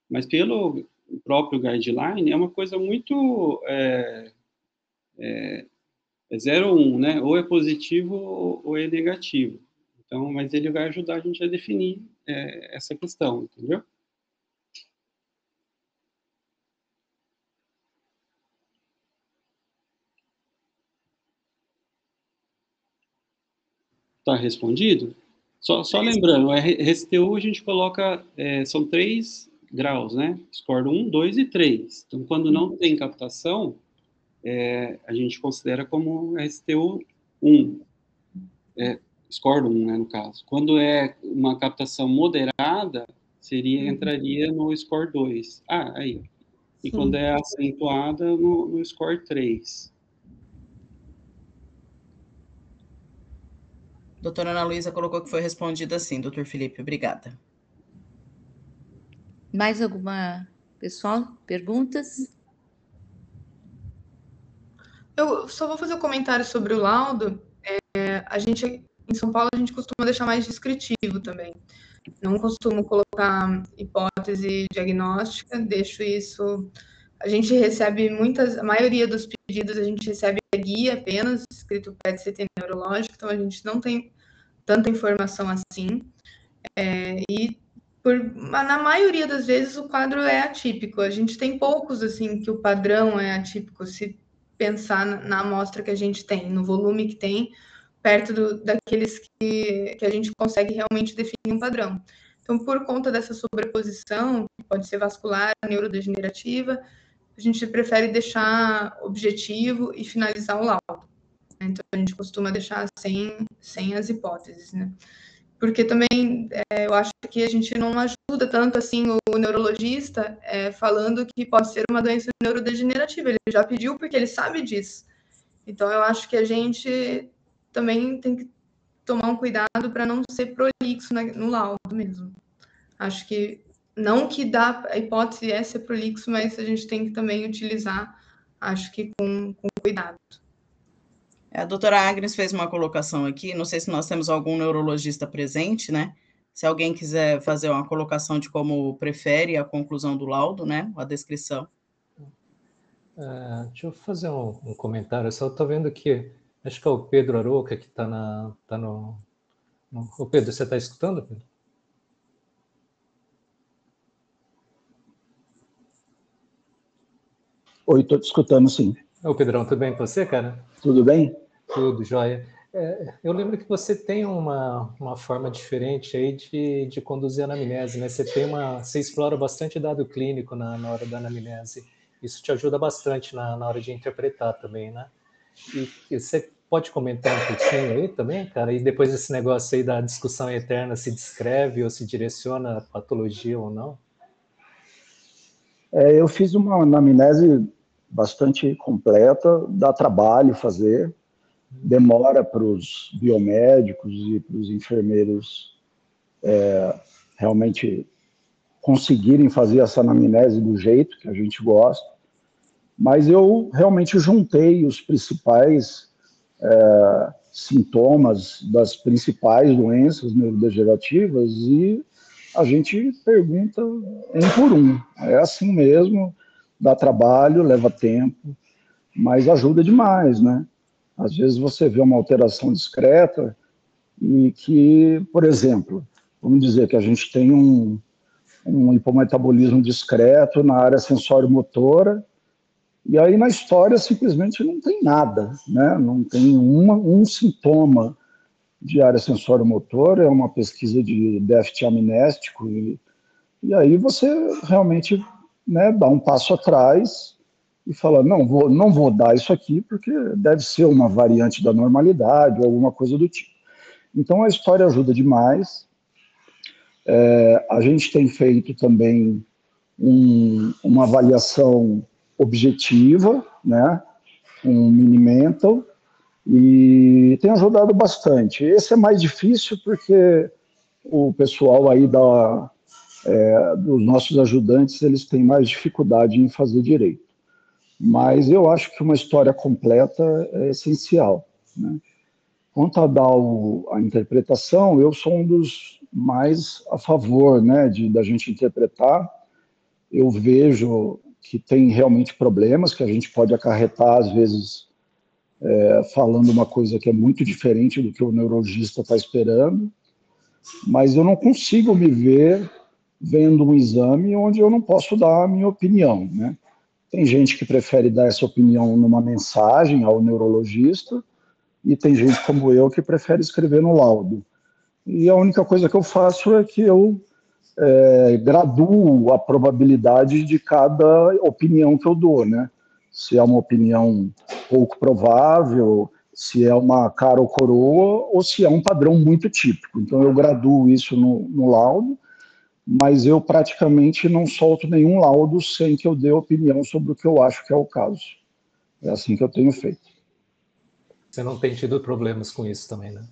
Mas pelo próprio guideline, é uma coisa muito... é 0 ou 1, né? Ou é positivo ou é negativo. Então, mas ele vai ajudar a gente a definir essa questão, entendeu? Tá respondido? Só lembrando, RSTU a gente coloca, são 3 graus, né? Score 1, 2 e 3. Então, quando não tem captação, a gente considera como RSTU 1. Score 1, né, no caso. Quando é uma captação moderada, entraria no score 2. Aí. E quando é acentuada, no score 3. Doutora Ana Luísa colocou que foi respondida assim, doutor Felipe, obrigada. Mais alguma, pessoal? Perguntas? Eu só vou fazer um comentário sobre o laudo. A gente, em São Paulo, a gente costuma deixar mais descritivo também. Não costumo colocar hipótese diagnóstica, deixo isso... A gente recebe a maioria dos pedidos, a gente recebe a guia apenas, escrito PET-CT neurológico, então a gente não tem tanta informação assim. Na maioria das vezes o quadro é atípico. A gente tem poucos assim que o padrão é atípico, se pensar na amostra que a gente tem, no volume que tem, perto daqueles que a gente consegue realmente definir um padrão. Então, por conta dessa sobreposição, que pode ser vascular, neurodegenerativa, a gente prefere deixar objetivo e finalizar o laudo. Então, a gente costuma deixar sem as hipóteses, né? Porque também eu acho que a gente não ajuda tanto assim o neurologista falando que pode ser uma doença neurodegenerativa. Ele já pediu porque ele sabe disso. Então, eu acho que a gente também tem que tomar um cuidado para não ser prolixo no laudo mesmo. Acho que não que a hipótese é ser prolixo, mas a gente tem que também utilizar, acho que com cuidado. A doutora Agnes fez uma colocação aqui, não sei se nós temos algum neurologista presente, né? Se alguém quiser fazer uma colocação de como prefere a conclusão do laudo, né? A descrição. Deixa eu fazer um comentário. Eu só estou vendo que, acho que é o Pedro Aroca que está no... Ô Pedro, você está escutando, Pedro? Oi, estou te escutando, sim. Ô Pedrão, tudo bem com você, cara? Tudo bem? Tudo, jóia. Eu lembro que você tem uma forma diferente aí de conduzir a anamnese, né? Você explora bastante dado clínico na hora da anamnese. Isso te ajuda bastante na hora de interpretar também, né? E você pode comentar um pouquinho aí também, cara? E depois esse negócio aí da discussão eterna, se descreve ou se direciona a patologia ou não? Eu fiz uma anamnese bastante completa, dá trabalho fazer, demora para os biomédicos e para os enfermeiros realmente conseguirem fazer essa anamnese do jeito que a gente gosta, mas eu realmente juntei os principais sintomas das principais doenças neurodegenerativas e a gente pergunta um por um. É assim mesmo, dá trabalho, leva tempo, mas ajuda demais, né? Às vezes você vê uma alteração discreta e que, por exemplo, vamos dizer que a gente tem um hipometabolismo discreto na área sensório-motora, e aí na história simplesmente não tem nada, né? Não tem um sintoma de área sensório-motora, é uma pesquisa de déficit amnéstico, e aí você realmente, né, dá um passo atrás e fala, não vou dar isso aqui porque deve ser uma variante da normalidade ou alguma coisa do tipo. Então a história ajuda demais. A gente tem feito também uma avaliação objetiva, né, um mini-mental, e tem ajudado bastante. Esse é mais difícil porque o pessoal aí Os nossos ajudantes, eles têm mais dificuldade em fazer direito. Mas eu acho que uma história completa é essencial, né? Quanto a dar a interpretação, eu sou um dos mais a favor, né, da gente interpretar. Eu vejo que tem realmente problemas que a gente pode acarretar, às vezes, falando uma coisa que é muito diferente do que o neurologista está esperando, mas eu não consigo me ver vendo um exame onde eu não posso dar a minha opinião, né? Tem gente que prefere dar essa opinião numa mensagem ao neurologista, e tem gente como eu que prefere escrever no laudo. E a única coisa que eu faço é que eu graduo a probabilidade de cada opinião que eu dou, né? Se é uma opinião pouco provável, se é uma cara ou coroa, ou se é um padrão muito típico. Então eu graduo isso no laudo, mas eu praticamente não solto nenhum laudo sem que eu dê opinião sobre o que eu acho que é o caso. É assim que eu tenho feito. Você não tem tido problemas com isso também, né?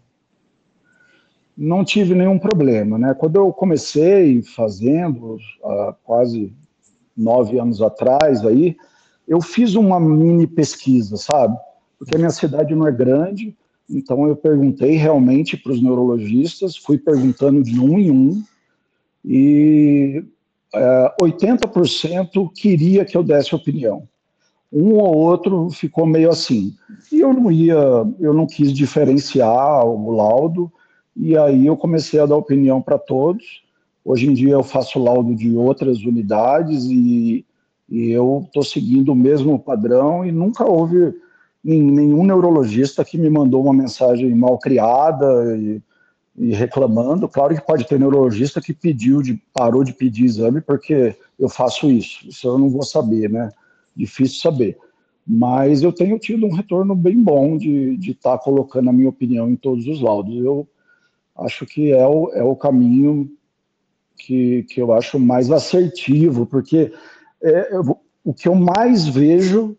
Não tive nenhum problema, né? Quando eu comecei fazendo, há quase 9 anos atrás, aí, eu fiz uma mini pesquisa, sabe? Porque a minha cidade não é grande, então eu perguntei realmente para os neurologistas, fui perguntando de um em um, e 80% queria que eu desse opinião. Um ou outro ficou meio assim. E eu não quis diferenciar o laudo, e aí eu comecei a dar opinião para todos. Hoje em dia eu faço laudo de outras unidades e eu estou seguindo o mesmo padrão, e nunca houve nenhum neurologista que me mandou uma mensagem mal criada e reclamando. Claro que pode ter neurologista que parou de pedir exame porque eu faço isso. Isso eu não vou saber, né? Difícil saber. Mas eu tenho tido um retorno bem bom de estar colocando a minha opinião em todos os laudos. Eu acho que é o caminho que eu acho mais assertivo, porque o que eu mais vejo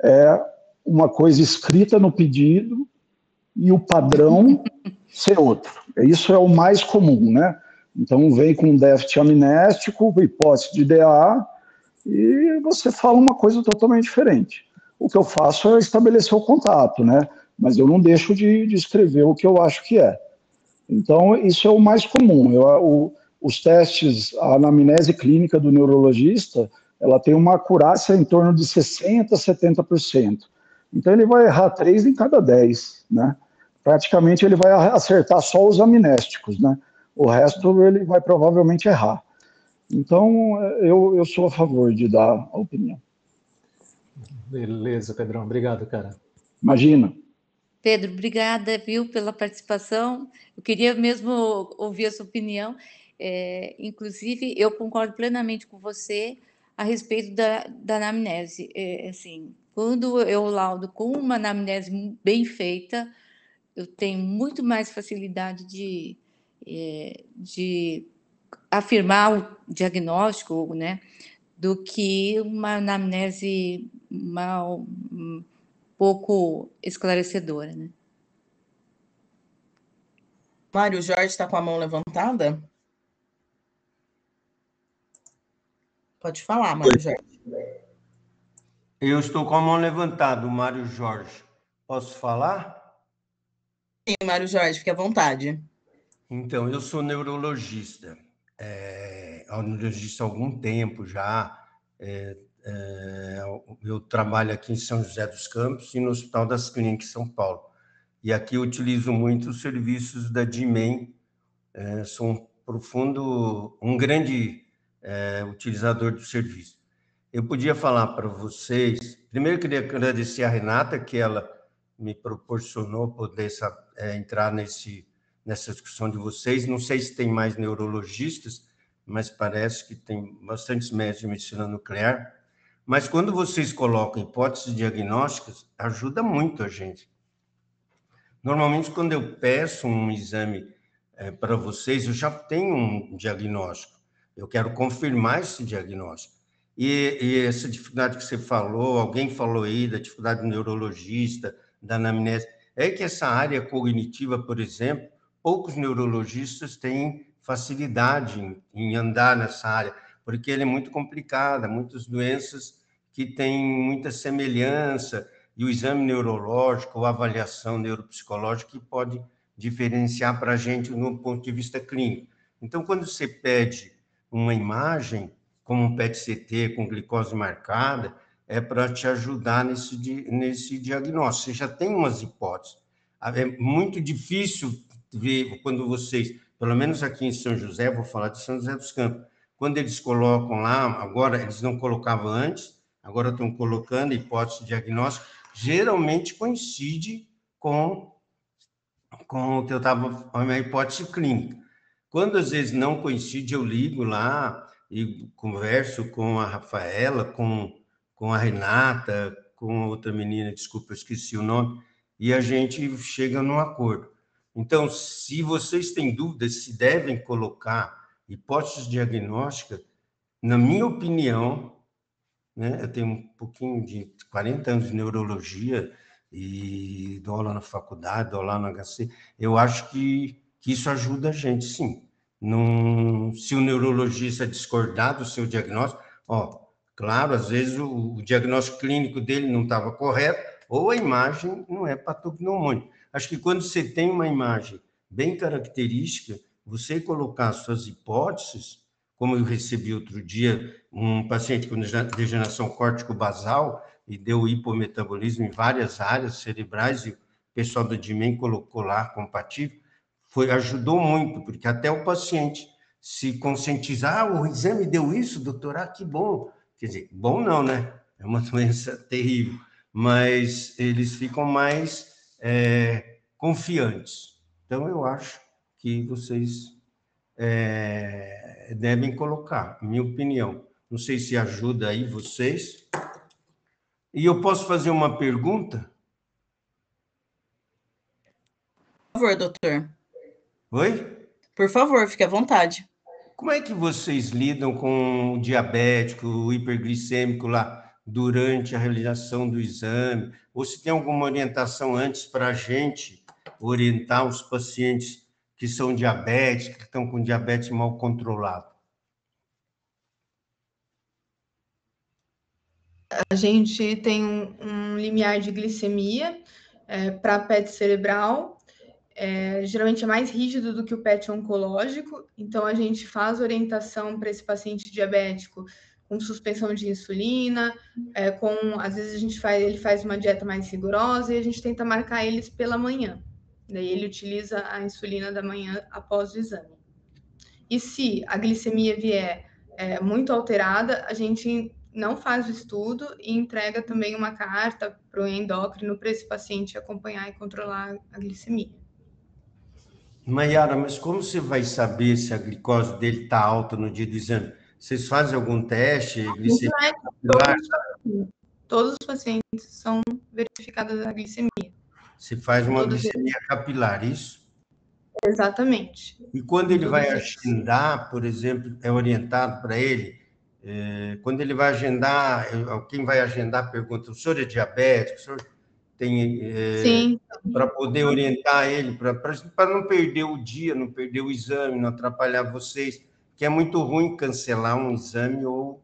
é uma coisa escrita no pedido e o padrão ser outro. Isso é o mais comum, né? Então vem com déficit amnéstico, hipótese de DA, e você fala uma coisa totalmente diferente. O que eu faço é estabelecer o contato, né? Mas eu não deixo de escrever o que eu acho que é. Então, isso é o mais comum. Os testes, a anamnese clínica do neurologista, ela tem uma acurácia em torno de 60%, 70%. Então, ele vai errar 3 em cada 10, né? Praticamente, ele vai acertar só os amnésticos, né? O resto, ele vai provavelmente errar. Então, eu sou a favor de dar a opinião. Beleza, Pedrão. Obrigado, cara. Imagina. Pedro, obrigada, viu, pela participação. Eu queria mesmo ouvir a sua opinião. Inclusive, eu concordo plenamente com você a respeito da anamnese. Assim, quando eu laudo com uma anamnese bem feita, eu tenho muito mais facilidade de afirmar o diagnóstico, né, do que uma anamnese pouco esclarecedora, né? Mário Jorge está com a mão levantada? Pode falar, Mário Jorge. Eu estou com a mão levantada, Mário Jorge. Posso falar? Sim, Mário Jorge, fique à vontade. Então, eu sou neurologista. Neurologista há algum tempo já. Eu trabalho aqui em São José dos Campos e no Hospital das Clínicas, em São Paulo. E aqui eu utilizo muito os serviços da DIMEM. Sou um grande utilizador do serviço. Eu podia falar para vocês... Primeiro, eu queria agradecer a Renata, que ela me proporcionou poder entrar nessa discussão de vocês. Não sei se tem mais neurologistas, mas parece que tem bastantes médicos de medicina nuclear. Mas quando vocês colocam hipóteses diagnósticas, ajuda muito a gente. Normalmente, quando eu peço um exame para vocês, eu já tenho um diagnóstico. Eu quero confirmar esse diagnóstico. E essa dificuldade que você falou, alguém falou aí da dificuldade do neurologista, da anamnese, é que essa área cognitiva, por exemplo, poucos neurologistas têm facilidade em andar nessa área, porque ele é muito complicada, muitas doenças que têm muita semelhança, e o exame neurológico ou avaliação neuropsicológica que pode diferenciar para a gente no ponto de vista clínico. Então, quando você pede uma imagem, como um PET-CT com glicose marcada, é para te ajudar nesse diagnóstico. Você já tem umas hipóteses. É muito difícil ver quando vocês, pelo menos aqui em São José, vou falar de São José dos Campos, quando eles colocam lá, agora eles não colocavam antes, agora estão colocando hipótese diagnóstica, geralmente coincide com o que eu estava, a minha hipótese clínica. Quando às vezes não coincide, eu ligo lá e converso com a Rafaela, com a Renata, com outra menina, desculpa, eu esqueci o nome, e a gente chega num acordo. Então, se vocês têm dúvidas se devem colocar hipóteses diagnósticas, na minha opinião, né, eu tenho um pouquinho de 40 anos de neurologia e dou aula na faculdade, dou aula no HC, eu acho que isso ajuda a gente, sim. Se o neurologista discordar do seu diagnóstico, claro, às vezes o diagnóstico clínico dele não estava correto, ou a imagem não é patognomônica. Acho que quando você tem uma imagem bem característica, você colocar suas hipóteses, como eu recebi outro dia um paciente com degeneração córtico-basal e deu hipometabolismo em várias áreas cerebrais, e o pessoal do DIMEM colocou lá compatível, ajudou muito, porque até o paciente se conscientizar, o exame deu isso, doutor, que bom. Quer dizer, bom não, né? É uma doença terrível, mas eles ficam mais confiantes. Então, eu acho que vocês devem colocar, minha opinião. Não sei se ajuda aí vocês. E eu posso fazer uma pergunta? Por favor, doutor. Oi? Por favor, fique à vontade. Como é que vocês lidam com o diabético, o hiperglicêmico lá durante a realização do exame? Ou se tem alguma orientação antes para a gente orientar os pacientes que são diabéticos, que estão com diabetes mal controlado? A gente tem um limiar de glicemia para PET cerebral, geralmente é mais rígido do que o PET oncológico, então a gente faz orientação para esse paciente diabético com suspensão de insulina, às vezes ele faz uma dieta mais rigorosa e a gente tenta marcar eles pela manhã. Daí ele utiliza a insulina da manhã após o exame. E se a glicemia vier muito alterada, a gente não faz o estudo e entrega também uma carta para o endócrino para esse paciente acompanhar e controlar a glicemia. Maiara, mas como você vai saber se a glicose dele está alta no dia do exame? Vocês fazem algum teste? Glicemia capilar? Todos os pacientes são verificados a glicemia. Você faz uma glicemia capilar, isso? Exatamente. E quando ele vai agendar, por exemplo, é orientado para ele, quando ele vai agendar, quem vai agendar pergunta, o senhor é diabético? O senhor tem... Sim. Para poder orientar ele, para não perder o dia, não perder o exame, não atrapalhar vocês, que é muito ruim cancelar um exame ou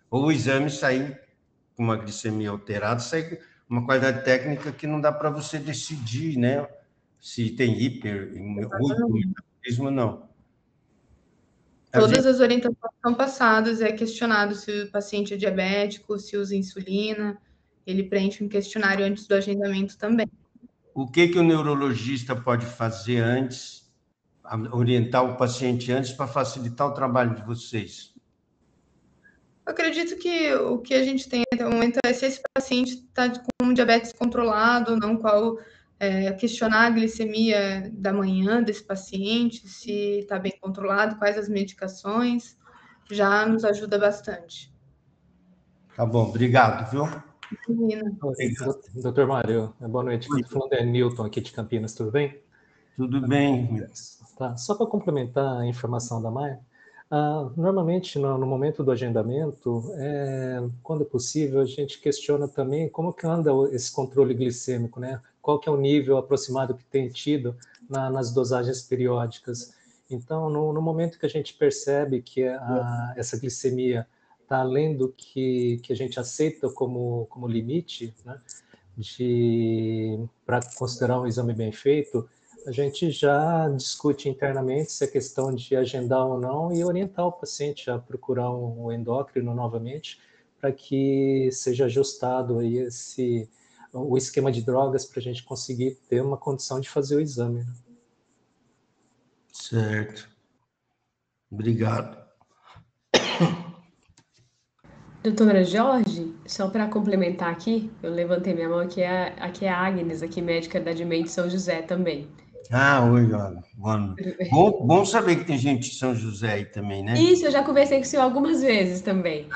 o exame sair com uma glicemia alterada, sair com uma qualidade técnica que não dá para você decidir, né? Se tem hipermetabolismo ou não. Todas as orientações são passadas, é questionado se o paciente é diabético, se usa insulina, ele preenche um questionário antes do agendamento também. O que o neurologista pode fazer antes, orientar o paciente antes para facilitar o trabalho de vocês? Eu acredito que o que a gente tem até o momento é se esse paciente está com diabetes controlado, não questionar a glicemia da manhã desse paciente, se está bem controlado, quais as medicações, já nos ajuda bastante. Tá bom, obrigado, viu? Doutor Mário, boa noite. Quem está falando é Newton, aqui de Campinas, tudo bem? Tudo bem. Tá. Só para complementar a informação da Maia, normalmente no momento do agendamento, quando é possível, a gente questiona também como que anda esse controle glicêmico, né? qual que é o nível aproximado que tem tido nas dosagens periódicas. Então, no momento que a gente percebe que essa glicemia está além do que a gente aceita como limite, né, para considerar um exame bem feito, a gente já discute internamente se é questão de agendar ou não e orientar o paciente a procurar um endócrino novamente, para que seja ajustado aí o esquema de drogas para a gente conseguir ter uma condição de fazer o exame. Né? Certo. Obrigado. Doutora Jorge, só para complementar aqui, eu levantei minha mão, aqui é a Agnes, aqui médica da DIMEM de São José também. Oi, olha. Bom saber que tem gente de São José aí também, né? Isso, eu já conversei com o senhor algumas vezes também.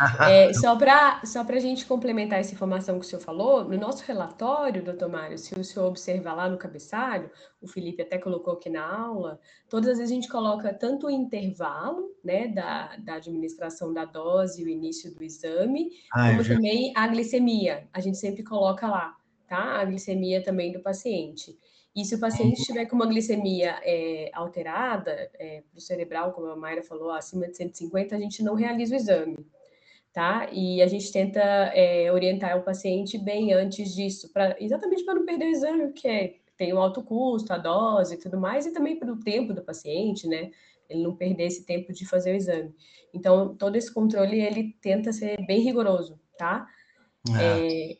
Só para a gente complementar essa informação que o senhor falou, no nosso relatório, doutor Mário, se o senhor observar lá no cabeçalho, o Felipe até colocou aqui na aula, todas as vezes a gente coloca tanto o intervalo, né, da administração da dose e o início do exame, como também a glicemia. A gente sempre coloca lá, tá? A glicemia também do paciente. E se o paciente estiver com uma glicemia alterada, para o cerebral, como a Mayra falou, acima de 150, a gente não realiza o exame, tá? E a gente tenta orientar o paciente bem antes disso, exatamente para não perder o exame, porque tem um alto custo, a dose e tudo mais, e também pelo tempo do paciente, né? Ele não perder esse tempo de fazer o exame. Então, todo esse controle, ele tenta ser bem rigoroso, tá?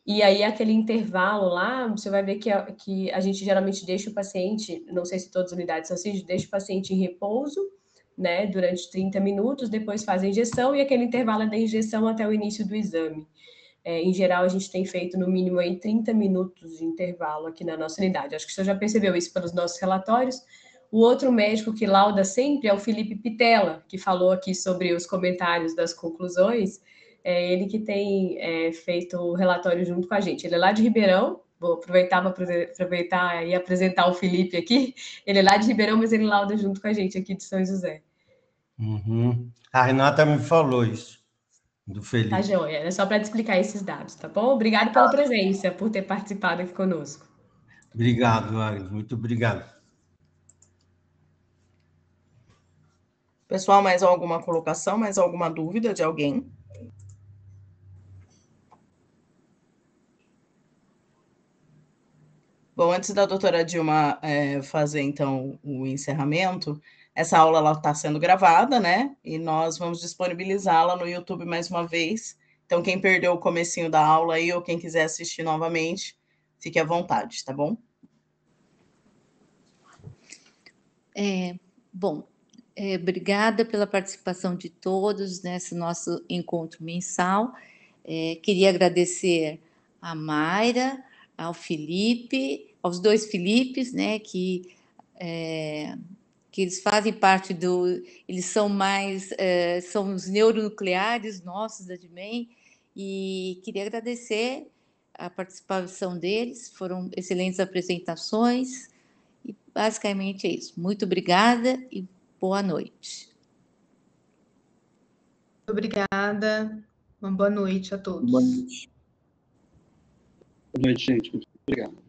E aí, aquele intervalo lá, você vai ver que a gente geralmente deixa o paciente, não sei se todas as unidades são assim, deixa o paciente em repouso, né, durante 30 minutos, depois faz a injeção, e aquele intervalo é da injeção até o início do exame. Em geral, a gente tem feito no mínimo aí 30 minutos de intervalo aqui na nossa unidade. Acho que você já percebeu isso pelos nossos relatórios. O outro médico que lauda sempre é o Felipe Pitella, que falou aqui sobre os comentários das conclusões. É ele que tem feito o relatório junto com a gente. Ele é lá de Ribeirão, vou aproveitar e apresentar o Felipe aqui. Ele é lá de Ribeirão, mas ele lauda junto com a gente aqui de São José. Uhum. A Renata me falou isso, do Felipe. Tá joia, é só para te explicar esses dados, tá bom? Obrigado pela presença, por ter participado aqui conosco. Obrigado, Agnes, muito obrigado. Pessoal, mais alguma colocação, mais alguma dúvida de alguém? Bom, antes da doutora Dilma fazer, então, o encerramento, essa aula está sendo gravada, né? E nós vamos disponibilizá-la no YouTube mais uma vez. Então, quem perdeu o comecinho da aula aí, ou quem quiser assistir novamente, fique à vontade, tá bom? Obrigada pela participação de todos nesse nosso encontro mensal. Queria agradecer a Mayra, ao Felipe, aos dois Filipes, né, que eles fazem parte eles são são os neuronucleares nossos da DIMEM, e queria agradecer a participação deles, foram excelentes apresentações, e basicamente é isso. Muito obrigada e boa noite. Obrigada. Uma boa noite a todos. Boa noite. Boa noite, gente. Muito obrigado.